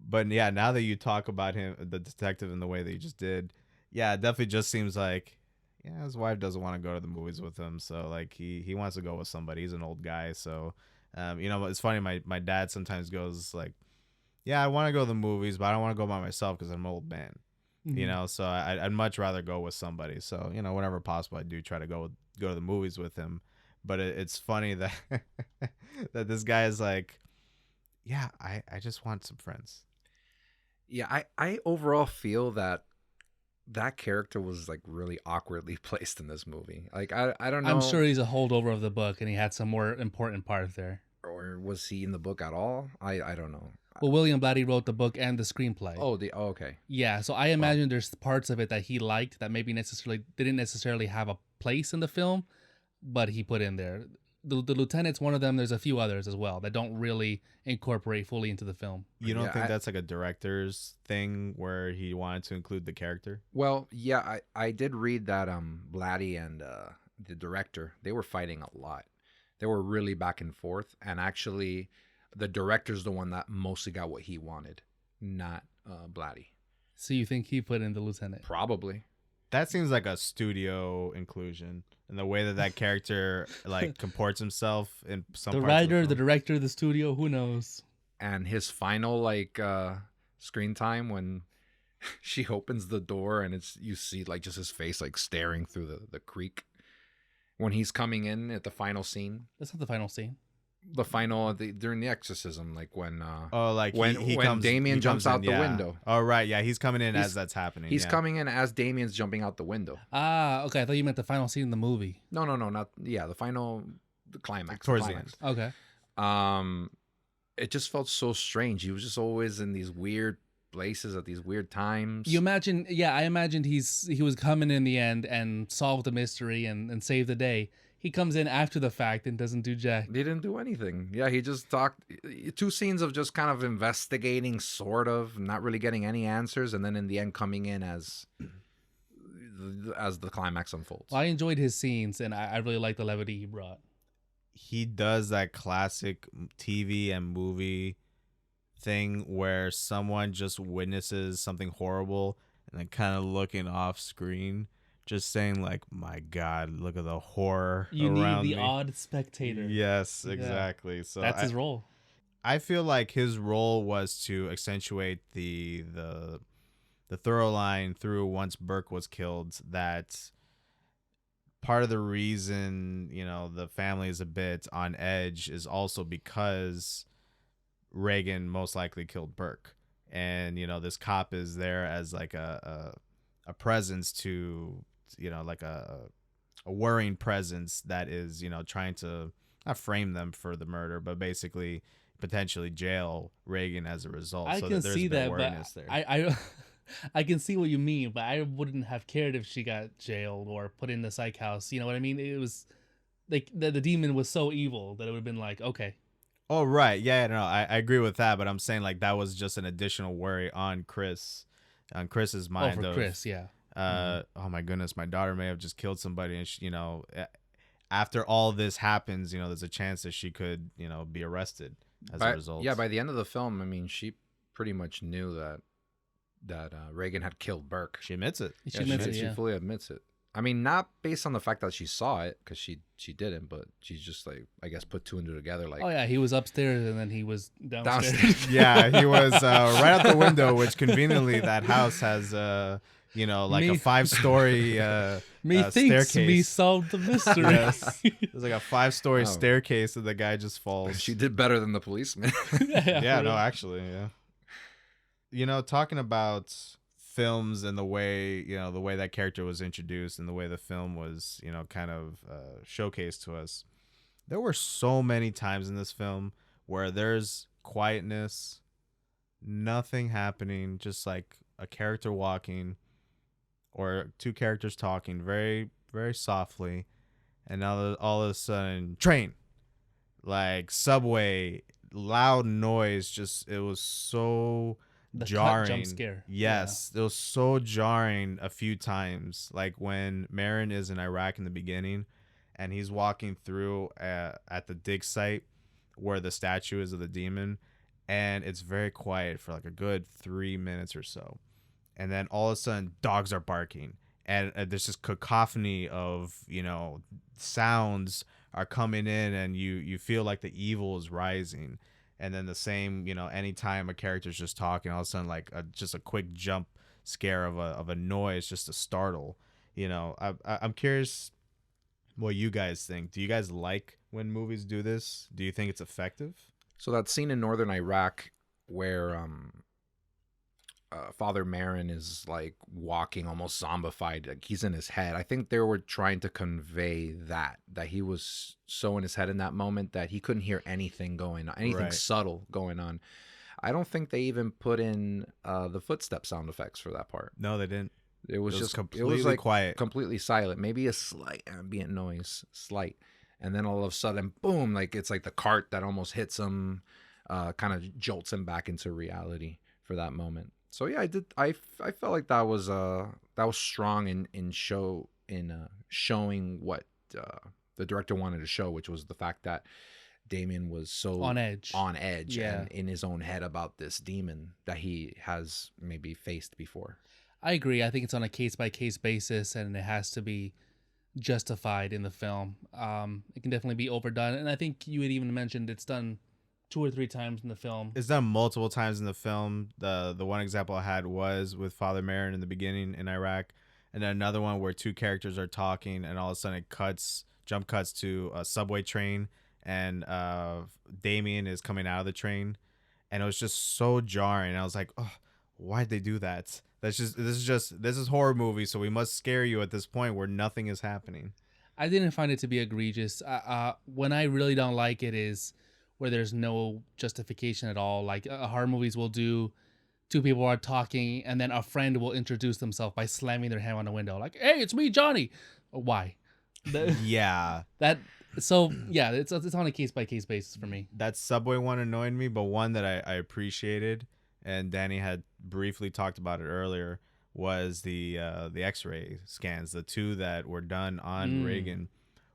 But, yeah, now that you talk about him, the detective, in the way that you just did, yeah, it definitely just seems like, yeah, his wife doesn't want to go to the movies with him. So, like, he wants to go with somebody. He's an old guy. So, you know, it's funny. My dad sometimes goes, like, yeah, I want to go to the movies, but I don't want to go by myself because I'm an old man. Mm-hmm. You know, so I'd much rather go with somebody. So, you know, whenever possible, I do try to go to the movies with him. But it's funny that that this guy is like, yeah, I just want some friends. Yeah, I overall feel that character was, like, really awkwardly placed in this movie. Like, I don't know. I'm sure he's a holdover of the book and he had some more important part there. Or was he in the book at all? I don't know. Well, William Blatty wrote the book and the screenplay. Oh, okay. Yeah, so I imagine there's parts of it that he liked that maybe didn't necessarily have a place in the film, but he put in there. The Lieutenant's one of them. There's a few others as well that don't really incorporate fully into the film. You don't think that's like a director's thing where he wanted to include the character? Well, yeah, I did read that Blatty and the director, they were fighting a lot. They were really back and forth, and actually the director's the one that mostly got what he wanted, not Blatty. So you think he put in the Lieutenant? Probably. That seems like a studio inclusion, and the way that character like comports himself in some. The parts writer, of the director, the studio, who knows? And his final like screen time when she opens the door and you see like just his face like staring through the creek when he's coming in at the final scene. That's not the final scene. The final during the exorcism, like when when Damien jumps out the window. Oh right, yeah, he's coming in as that's happening. He's coming in as Damien's jumping out the window. Ah, okay. I thought you meant the final scene in the movie. No, not the climax. Towards the end. Okay. It just felt so strange. He was just always in these weird places at these weird times. I imagined he was coming in the end and solved the mystery and saved the day. He comes in after the fact and doesn't do jack. He didn't do anything. Yeah, he just talked. 2 scenes of just kind of investigating, sort of, not really getting any answers, and then in the end coming in as the climax unfolds. Well, I enjoyed his scenes, and I really liked the levity he brought. He does that classic TV and movie thing where someone just witnesses something horrible and then kind of looking off screen just saying like, my God, look at the horror You around need the me. odd spectator. Yes, Yeah. exactly. So That's his role. I feel like his role was to accentuate the thorough line through once Burke was killed, that part of the reason, the family is a bit on edge is also because Reagan most likely killed Burke. And, this cop is there as like a presence to, like a worrying presence that is, trying to not frame them for the murder, but basically potentially jail Reagan as a result. I so can there's see a bit that, of but wariness there. I can see what you mean, but I wouldn't have cared if she got jailed or put in the psych house. You know what I mean? It was like the demon was so evil that it would have been like, okay. Oh, right. Yeah, no, I agree with that, but I'm saying like that was just an additional worry on Chris's mind. Oh, for Chris, yeah. Oh my goodness, my daughter may have just killed somebody, and she, after all this happens, there's a chance that she could, be arrested as a result. Yeah, by the end of the film, I mean, she pretty much knew that Reagan had killed Burke. She admits it. She admits it, She yeah. fully admits it. I mean, not based on the fact that she saw it, because she didn't, but she's just like, I guess, put two and two together. Like, Oh yeah, he was upstairs and then he was downstairs. Yeah, he was right out the window, which conveniently that house has, like a 5-story Methinks staircase. we solved the mystery. Yes. There's like a 5-story Oh. staircase that the guy just falls. she did better than the policeman. Yeah, no, actually, yeah. Talking about films and the way that character was introduced and the way the film was, kind of showcased to us. There were so many times in this film where there's quietness, nothing happening, just like a character walking or two characters talking very, very softly. And now all of a sudden, train, like subway, loud noise, just, it was so The jarring. cut jump scare. Yes, it was so jarring a few times. Like when Marin is in Iraq in the beginning, and he's walking through at the dig site where the statue is of the demon, and it's very quiet for like a good 3 minutes or so, and then all of a sudden dogs are barking, and there's this cacophony of sounds are coming in, and you feel like the evil is rising. And then the same, anytime a character's just talking, all of a sudden, like just a quick jump scare of a noise just to startle. I'm curious what you guys think. Do you guys like when movies do this? Do you think it's effective? So that scene in northern Iraq where Father Marin is like walking almost zombified, like he's in his head. I think they were trying to convey that he was so in his head in that moment that he couldn't hear anything going on, anything Right. subtle going on. I don't think they even put in the footstep sound effects for that part. No, they didn't. It was just completely like quiet. completely silent. Maybe a slight ambient noise, slight, and then all of a sudden, boom! Like it's like the cart that almost hits him, kind of jolts him back into reality for that moment. So yeah, I felt like that was strong in showing what the director wanted to show, which was the fact that Damien was so On edge. Yeah. and in his own head about this demon that he has maybe faced before. I agree. I think it's on a case-by-case basis, and it has to be justified in the film. It can definitely be overdone, and I think you had even mentioned it's done 2 or 3 times in the film. It's done multiple times in the film. The one example I had was with Father Marin in the beginning in Iraq, and then another one where two characters are talking, and all of a sudden it jump cuts to a subway train, and Damien is coming out of the train, and it was just so jarring. I was like, oh, why'd they do that? This is horror movie, so we must scare you at this point where nothing is happening. I didn't find it to be egregious. When I really don't like it is where there's no justification at all. Like horror movies will do, 2 people are talking, and then a friend will introduce themselves by slamming their hand on the window, like, "Hey, it's me, Johnny." Why? Yeah. It's on a case-by-case basis for me. That subway one annoyed me, but one that I appreciated, and Danny had briefly talked about it earlier, was the X-ray scans, the 2 that were done on Reagan,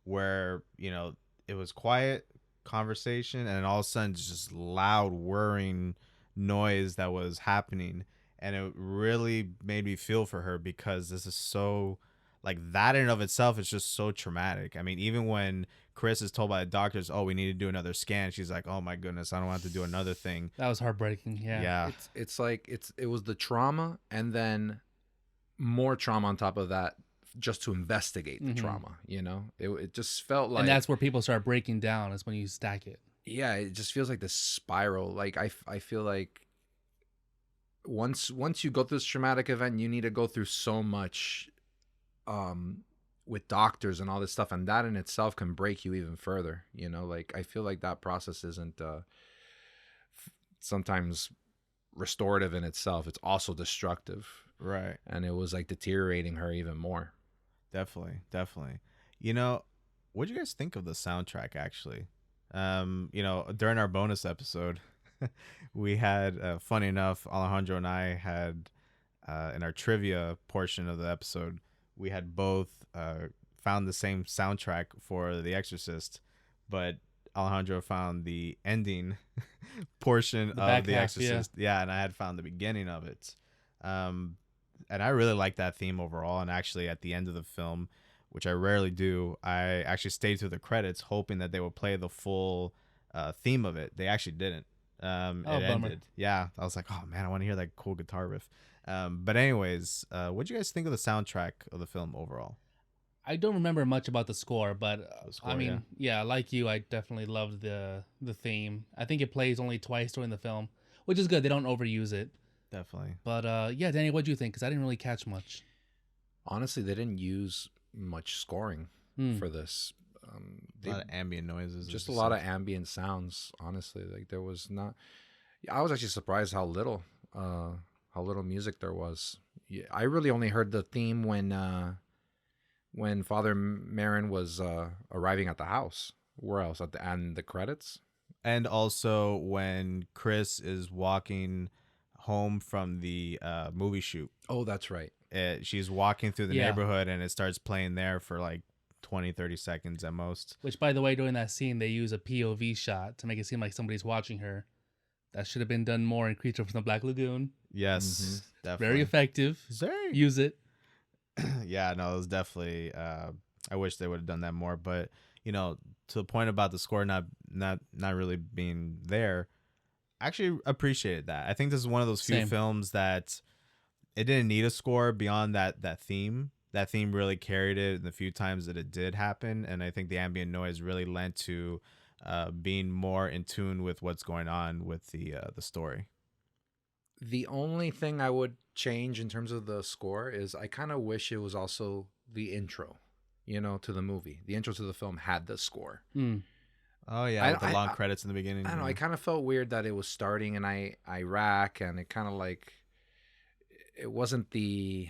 where it was quiet conversation, and then all of a sudden just loud whirring noise that was happening, and it really made me feel for her, because this is so like that in and of itself is just so traumatic. I mean, even when Chris is told by the doctors, "Oh, we need to do another scan," she's like, "Oh my goodness, I don't want to do another thing." That was heartbreaking. Yeah. Yeah, It's like it was the trauma and then more trauma on top of that just to investigate the trauma, you know? It just felt like, and that's where people start breaking down, is when you stack it. yeah, it just feels like this spiral. Like I feel like once you go through this traumatic event, you need to go through so much with doctors and all this stuff, and that in itself can break you even further, you know? Like I feel like that process isn't sometimes restorative in itself. It's also destructive. right. And it was like deteriorating her even more. Definitely. You know, what do you guys think of the soundtrack actually? You know, during our bonus episode, we had, funny enough, Alejandro and I had, in our trivia portion of the episode, we had both found the same soundtrack for The Exorcist, but Alejandro found the ending portion back of The half, Exorcist. Yeah, and I had found the beginning of it. And I really like that theme overall. And actually, at the end of the film, which I rarely do, I actually stayed through the credits hoping that they would play the full theme of it. They actually didn't. It bummer. ended. Yeah, I was like, oh man, I want to hear that cool guitar riff. But anyways, what do you guys think of the soundtrack of the film overall? I don't remember much about the score, but The score, I mean, yeah, like you, I definitely loved the theme. I think it plays only twice during the film, which is good. They don't overuse it. Definitely. But yeah, Danny, what do you think? Because I didn't really catch much. Honestly, they didn't use much scoring for this. A lot of ambient noises. Just a lot of ambient sounds. Honestly, like there was not. I was actually surprised how little music there was. Yeah, I really only heard the theme when Father Marin was arriving at the house. Where else? At the end, the credits. And also when Chris is walking home from the movie shoot. Oh, that's right. She's walking through the Yeah. neighborhood and it starts playing there for like 20-30 seconds at most. Which, by the way, during that scene, they use a POV shot to make it seem like somebody's watching her. That should have been done more in Creature from the Black Lagoon. Yes, definitely. Very effective. Very. Use it. Yeah, no, it was definitely. I wish they would have done that more, but you know, to the point about the score not really being there, I actually appreciated that. I think this is one of those few Same. films that it didn't need a score beyond that theme. That theme really carried it in the few times that it did happen, and I think the ambient noise really lent to being more in tune with what's going on with the story. The only thing I would change in terms of the score is I kind of wish it was also the intro, you know, to the movie. The intro to the film had the score. Oh yeah, with the long credits in the beginning. I don't know. I kind of felt weird that it was starting in Iraq, and it kind of like it wasn't the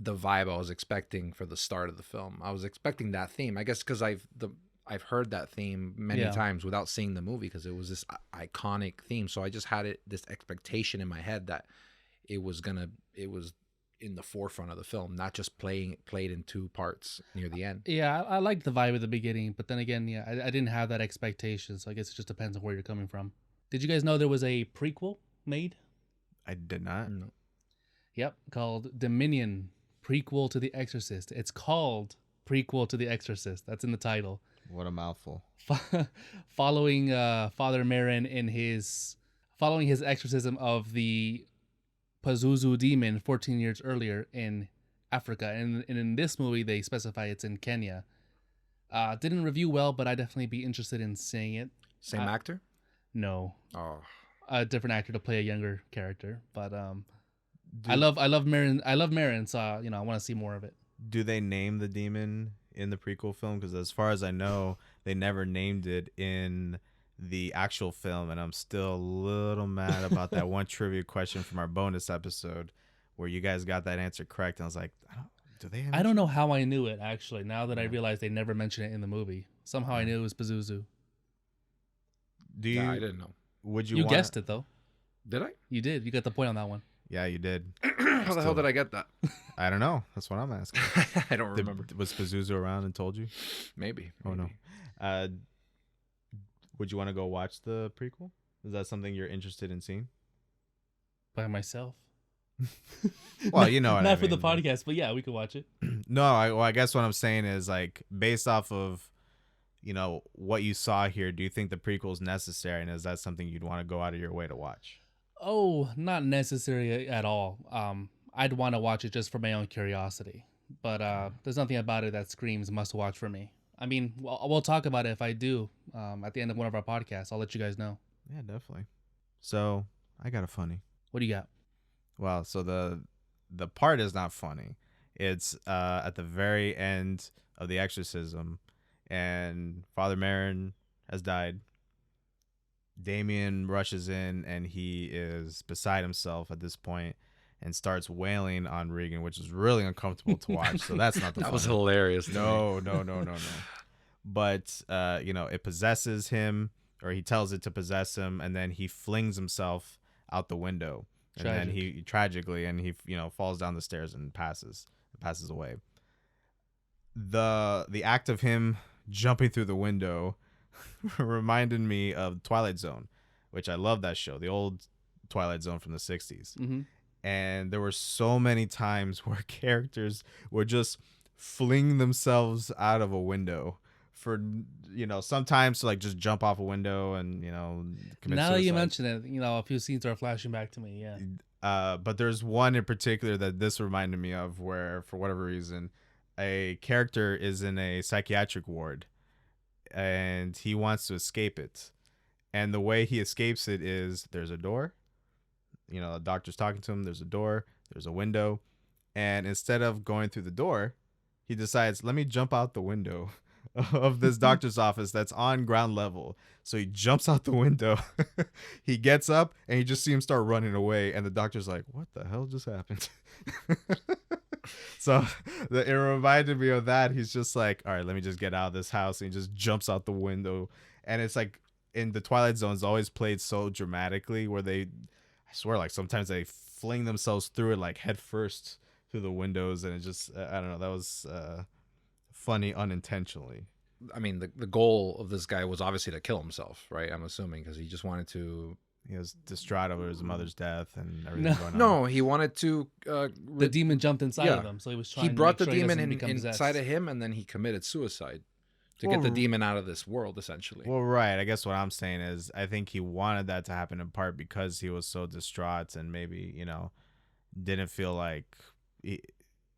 vibe I was expecting for the start of the film. I was expecting that theme, I guess, because I've heard that theme many times without seeing the movie, because it was this iconic theme. So I just had this expectation in my head that it was in the forefront of the film, not just played in two parts near the end. Yeah, I liked the vibe at the beginning, but then again, yeah, I didn't have that expectation, so I guess it just depends on where you're coming from. Did you guys know there was a prequel made? I did not. No. Yep, called Dominion, Prequel to The Exorcist. It's called Prequel to The Exorcist. That's in the title. What a mouthful. Following Father Marin following his exorcism of the Pazuzu demon 14 years earlier in Africa. And in this movie, they specify it's in Kenya. Didn't review well, but I'd definitely be interested in seeing it. Same actor? No. Oh. A different actor to play a younger character. But I love Marin. I love Marin, so I want to see more of it. Do they name the demon in the prequel film? Because as far as I know, they never named it in the actual film, and I'm still a little mad about that one trivia question from our bonus episode where you guys got that answer correct. And I was like, I don't know how I knew it, actually, now that I realized they never mentioned it in the movie. Somehow I knew it was Pazuzu. I didn't know. Would You guessed it, though. Did I? You did. You got the point on that one. Yeah, you did. How the hell did I get that? I don't know. That's what I'm asking. I don't remember. Was Pazuzu around and told you? Maybe. Oh, no. Would you want to go watch the prequel? Is that something you're interested in seeing? By myself. Well, you know what Not I for the mean. podcast, but yeah, we could watch it. No, I guess what I'm saying is like based off of, what you saw here. Do you think the prequel is necessary, and is that something you'd want to go out of your way to watch? Oh, not necessary at all. I'd want to watch it just for my own curiosity, but there's nothing about it that screams must watch for me. I mean, we'll talk about it if I do at the end of one of our podcasts. I'll let you guys know. Yeah, definitely. So I got a funny. What do you got? Well, so the part is not funny. It's at the very end of the exorcism, and Father Marin has died. Damien rushes in, and he is beside himself at this point and starts wailing on Regan, which is really uncomfortable to watch. So that's not the That was funny. hilarious. No. But it possesses him, or he tells it to possess him, and then he flings himself out the window. And then he tragically falls down the stairs and passes away. The act of him jumping through the window reminded me of Twilight Zone, which I love that show, the old Twilight Zone from the 60s. Mm-hmm. And there were so many times where characters would just fling themselves out of a window for, sometimes to like just jump off a window and, commit Now that you suicide. mention it, a few scenes are flashing back to me. Yeah. But there's one in particular that this reminded me of where, for whatever reason, a character is in a psychiatric ward and he wants to escape it. And the way he escapes it is there's a door. A doctor's talking to him. There's a door. There's a window. And instead of going through the door, he decides, let me jump out the window of this doctor's office that's on ground level. So he jumps out the window. He gets up and you just see him start running away. And the doctor's like, what the hell just happened? So it reminded me of that. He's just like, all right, let me just get out of this house. And he just jumps out the window. And it's like in the Twilight Zone, it's always played so dramatically where I swear, like sometimes they fling themselves through it like head first through the windows. And it just, I don't know, that was funny unintentionally. I mean, the goal of this guy was obviously to kill himself, right? I'm assuming because he just wanted to. He was distraught over his mother's death and everything going on. No, he wanted to. The demon jumped inside of him, so he was trying. He brought to the make sure demon he doesn't become inside possessed. of him, and then he committed suicide to get the demon out of this world, essentially. Well, right. I guess what I'm saying is I think he wanted that to happen in part because he was so distraught and maybe, didn't feel like,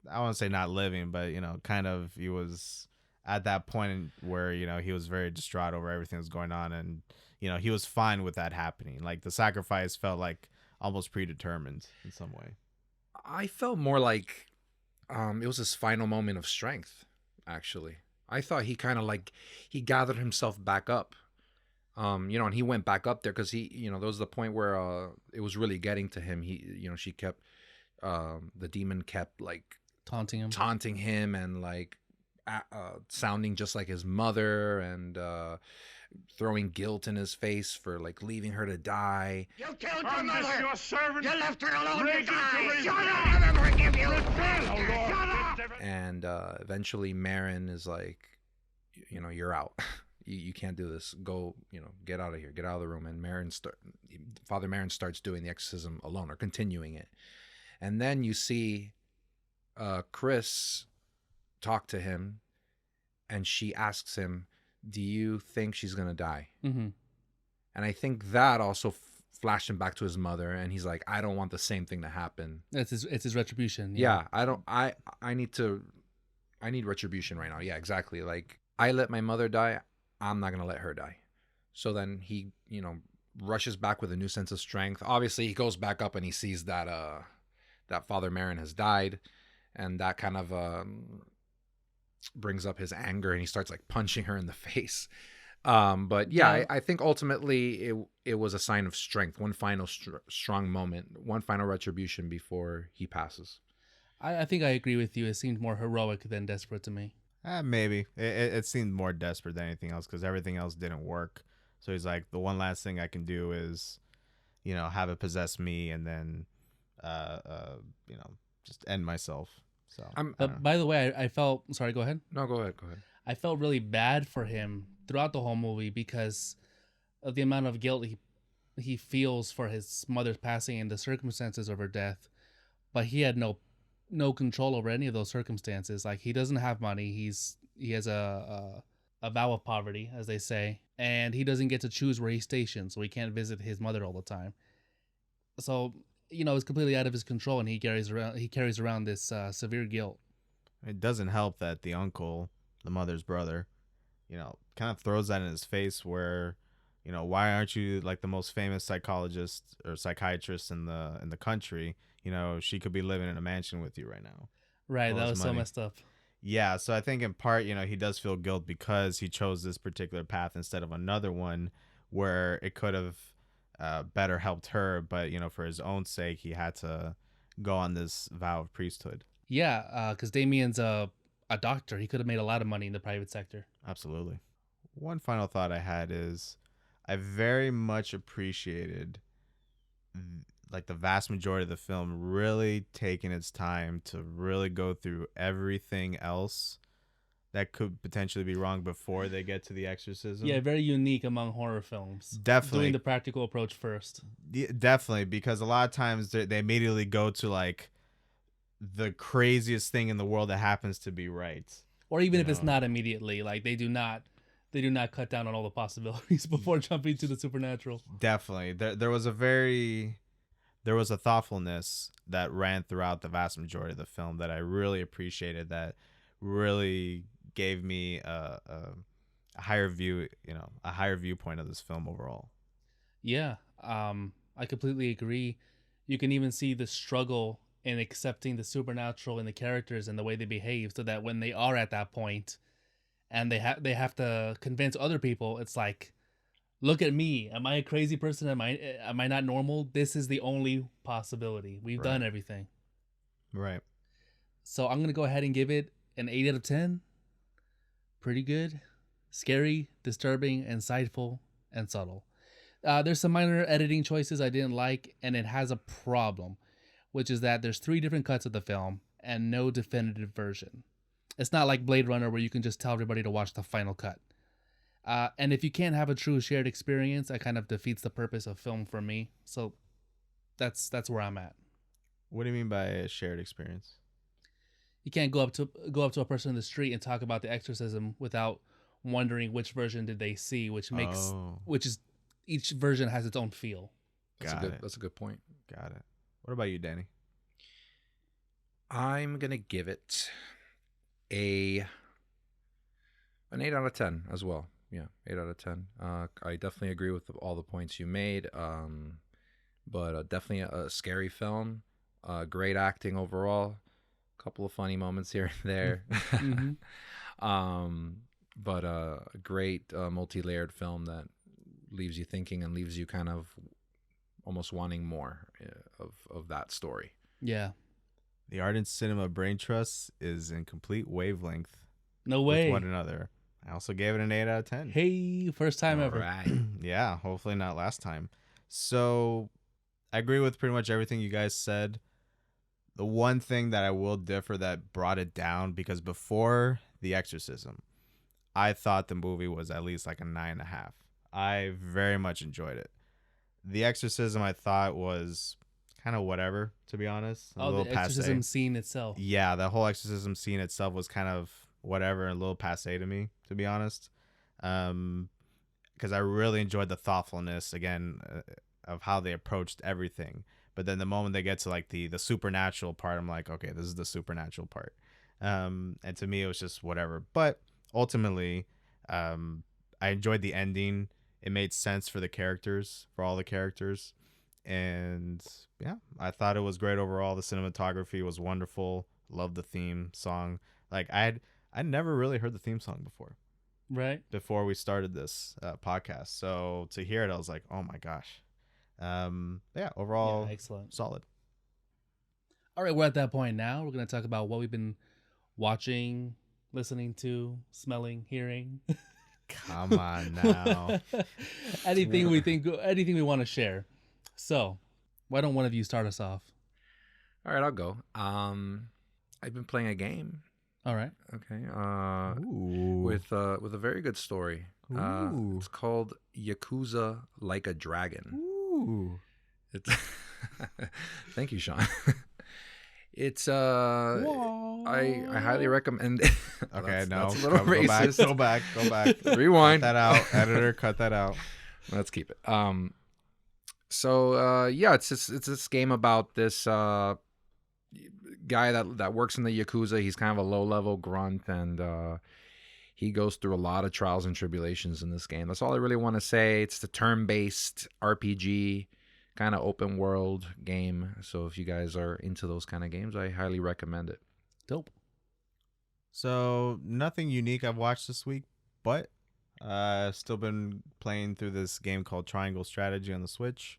I won't say not living, but, kind of he was at that point where, he was very distraught over everything that's going on. And, he was fine with that happening. Like the sacrifice felt like almost predetermined in some way. I felt more like it was his final moment of strength, actually. I thought he kind of like he gathered himself back up, and he went back up there because he, there was the point where it was really getting to him. He, she kept, the demon kept like taunting him and like sounding just like his mother and throwing guilt in his face for like leaving her to die. You killed your mother! Your servant! You left her alone to Reagan die! to Shut up! I'll never forgive you! Shut up! And eventually Marin is like, you're out. You can't do this. Go, get out of here. Get out of the room. And Father Marin starts doing the exorcism alone or continuing it. And then you see Chris talk to him and she asks him, do you think she's going to die? Mm-hmm. And I think that also flashed him back to his mother. And he's like, I don't want the same thing to happen. It's his retribution. Yeah. I need retribution right now. Yeah, exactly. Like I let my mother die. I'm not going to let her die. So then he, rushes back with a new sense of strength. Obviously he goes back up and he sees that, that Father Marin has died. And that kind of, brings up his anger and he starts like punching her in the face. But yeah, I think ultimately it was a sign of strength. One final strong moment, one final retribution before he passes. I think I agree with you. It seemed more heroic than desperate to me. Maybe it seemed more desperate than anything else because everything else didn't work. So he's like, the one last thing I can do is, have it possess me and then, just end myself. So, by the way, I felt sorry. Go ahead. No, go ahead. I felt really bad for him throughout the whole movie because of the amount of guilt he feels for his mother's passing and the circumstances of her death, but he had no no control over any of those circumstances. Like, he doesn't have money. He has a vow of poverty, as they say, and he doesn't get to choose where he's stationed, so he can't visit his mother all the time. So, it's completely out of his control, and he carries around this severe guilt. It doesn't help that the uncle, the mother's brother, kind of throws that in his face where, why aren't you like the most famous psychologist or psychiatrist in the country? She could be living in a mansion with you right now. Right, All that this was so money. messed up. Yeah, so I think in part, he does feel guilt because he chose this particular path instead of another one where it could have better helped her, but for his own sake, he had to go on this vow of priesthood. Yeah, because Damien's a doctor. He could have made a lot of money in the private sector. Absolutely. One final thought I had is I very much appreciated like the vast majority of the film really taking its time to really go through everything else that could potentially be wrong before they get to the exorcism. Yeah, very unique among horror films. Definitely. Doing the practical approach first. Definitely, because a lot of times they immediately go to like the craziest thing in the world that happens to be right. Or even if it's not immediately, like they do not cut down on all the possibilities before jumping to the supernatural. Definitely. There was a thoughtfulness that ran throughout the vast majority of the film that I really appreciated, that really gave me a higher view, a higher viewpoint of this film overall. Yeah, I completely agree. You can even see the struggle in accepting the supernatural in the characters and the way they behave, so that when they are at that point and they have to convince other people, it's like, look at me. Am I a crazy person? Am I not normal? This is the only possibility. We've done everything. Right. So I'm going to go ahead and give it an 8 out of 10. Pretty good. Scary, disturbing, insightful, and subtle. There's some minor editing choices I didn't like, and it has a problem, which is that there's 3 different cuts of the film and no definitive version. It's not like Blade Runner where you can just tell everybody to watch the final cut. And if you can't have a true shared experience, that kind of defeats the purpose of film for me. So that's where I'm at. What do you mean by a shared experience? You can't go up to a person in the street and talk about the exorcism without wondering which version did they see, which is each version has its own feel. That's a good point. Got it. What about you, Danny? I'm gonna give it an 8 out of 10 as well. Yeah, 8 out of 10. I definitely agree with all the points you made. But definitely a scary film. Great acting overall. A couple of funny moments here and there. Mm-hmm. But a great multi-layered film that leaves you thinking and leaves you kind of almost wanting more of that story. Yeah. The Ardent Cinema Brain Trust is in complete wavelength. No way. With one another. I also gave it an 8 out of 10. Hey, first time ever. Right. Yeah, hopefully not last time. So I agree with pretty much everything you guys said. The one thing that I will differ that brought it down, because before The Exorcism, I thought the movie was at least like a 9.5. I very much enjoyed it. The Exorcism I thought was kind of whatever, to be honest. A little the exorcism scene itself. Yeah, the whole exorcism scene itself was kind of whatever, a little passe to me, to be honest. Because I really enjoyed the thoughtfulness, again, of how they approached everything. But then the moment they get to like the supernatural part, I'm like, okay, this is the supernatural part. And to me, it was just whatever. But ultimately, I enjoyed the ending. It made sense for the characters, for all the characters. And yeah, I thought it was great overall. The cinematography was wonderful. Loved the theme song. Like I'd never really heard the theme song before. Right. Before we started this podcast. So to hear it, I was like, oh my gosh. Yeah, overall, excellent. Solid. All right, we're at that point now. We're going to talk about what we've been watching, listening to, smelling, hearing. Come on now. anything we want to share. So, why don't one of you start us off? All right, I'll go. I've been playing a game. All right. Okay. With a very good story. It's called Yakuza Like a Dragon. Ooh. It's Thank you, Sean. It's I highly recommend. Okay, that's no. a little racist. Go back. Rewind. Cut that out, editor. Cut that out. Let's keep it. So yeah, it's this game about this guy that works in the Yakuza. He's kind of a low-level grunt, and he goes through a lot of trials and tribulations in this game. That's all I really want to say. It's the turn-based RPG, kind of open world game. So if you guys are into those kind of games, I highly recommend it. Dope. So nothing unique I've watched this week, but still been playing through this game called Triangle Strategy on the Switch.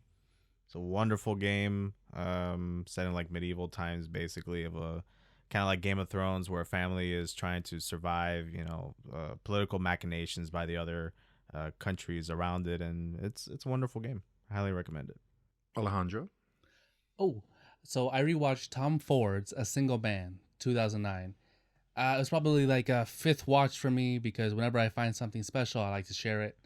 It's a wonderful game, set in like medieval times, basically, of a kind of like Game of Thrones, where a family is trying to survive, political machinations by the other countries around it, and it's a wonderful game. I highly recommend it. Alejandro? Oh, so I rewatched Tom Ford's A Single Man, 2009. It was probably like a fifth watch for me because whenever I find something special, I like to share it.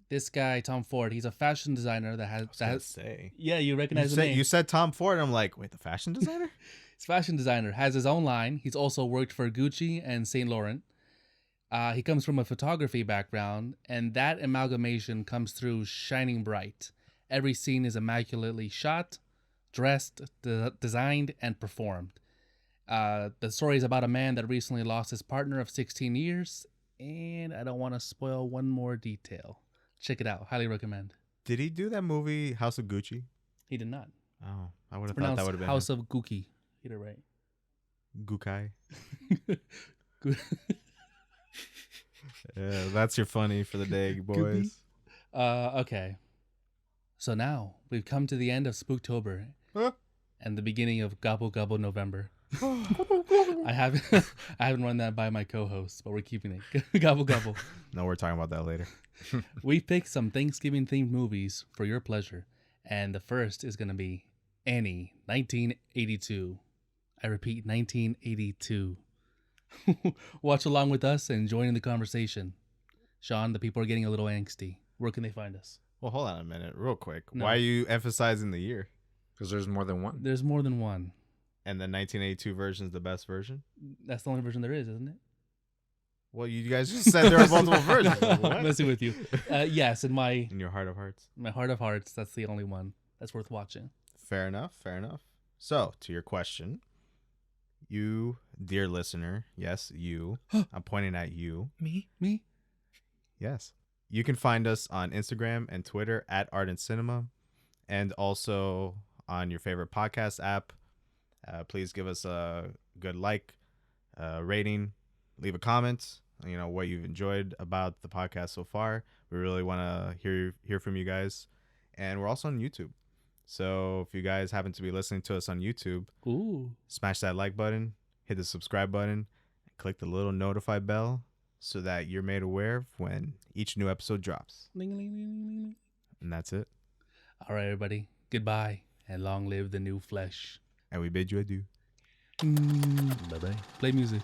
This guy, Tom Ford, he's a fashion designer that has. Yeah, you recognize the name. You said Tom Ford. I'm like, wait, the fashion designer? He's a fashion designer, has his own line. He's also worked for Gucci and Saint Laurent. He comes from a photography background, and that amalgamation comes through shining bright. Every scene is immaculately shot, dressed, designed, and performed. The story is about a man that recently lost his partner of 16 years, and I don't want to spoil one more detail. Check it out. Highly recommend. Did he do that movie House of Gucci? He did not. Oh, I would have thought that would have been House of Gucci. Get it right. Gukai. Yeah, that's your funny for the day, boys. Okay. So now we've come to the end of Spooktober and the beginning of Gobble Gobble November. I haven't run that by my co-host, but we're keeping it. Gobble Gobble. No, we're talking about that later. We picked some Thanksgiving-themed movies for your pleasure, and the first is going to be Annie, 1982. I repeat, 1982. Watch along with us and join in the conversation. Sean, the people are getting a little angsty. Where can they find us? Well, hold on a minute, real quick. No. Why are you emphasizing the year? Because there's more than one. There's more than one. And the 1982 version is the best version? That's the only version there is, isn't it? Well, you guys just said there are multiple versions. I'm messing with you. Yes, in your heart of hearts. my heart of hearts, that's the only one that's worth watching. Fair enough. So, to your question, you, dear listener, yes, you. I'm pointing at you. Me? Yes. You can find us on Instagram and Twitter at Ardent Cinema, and also on your favorite podcast app. Please give us a good rating, leave a comment. What you've enjoyed about the podcast so far. We really want to hear from you guys, and we're also on YouTube. So if you guys happen to be listening to us on YouTube, smash that like button, hit the subscribe button, and click the little notify bell so that you're made aware of when each new episode drops. And that's it. All right, everybody. Goodbye, and long live the new flesh. And we bid you adieu. Bye-bye. Play music.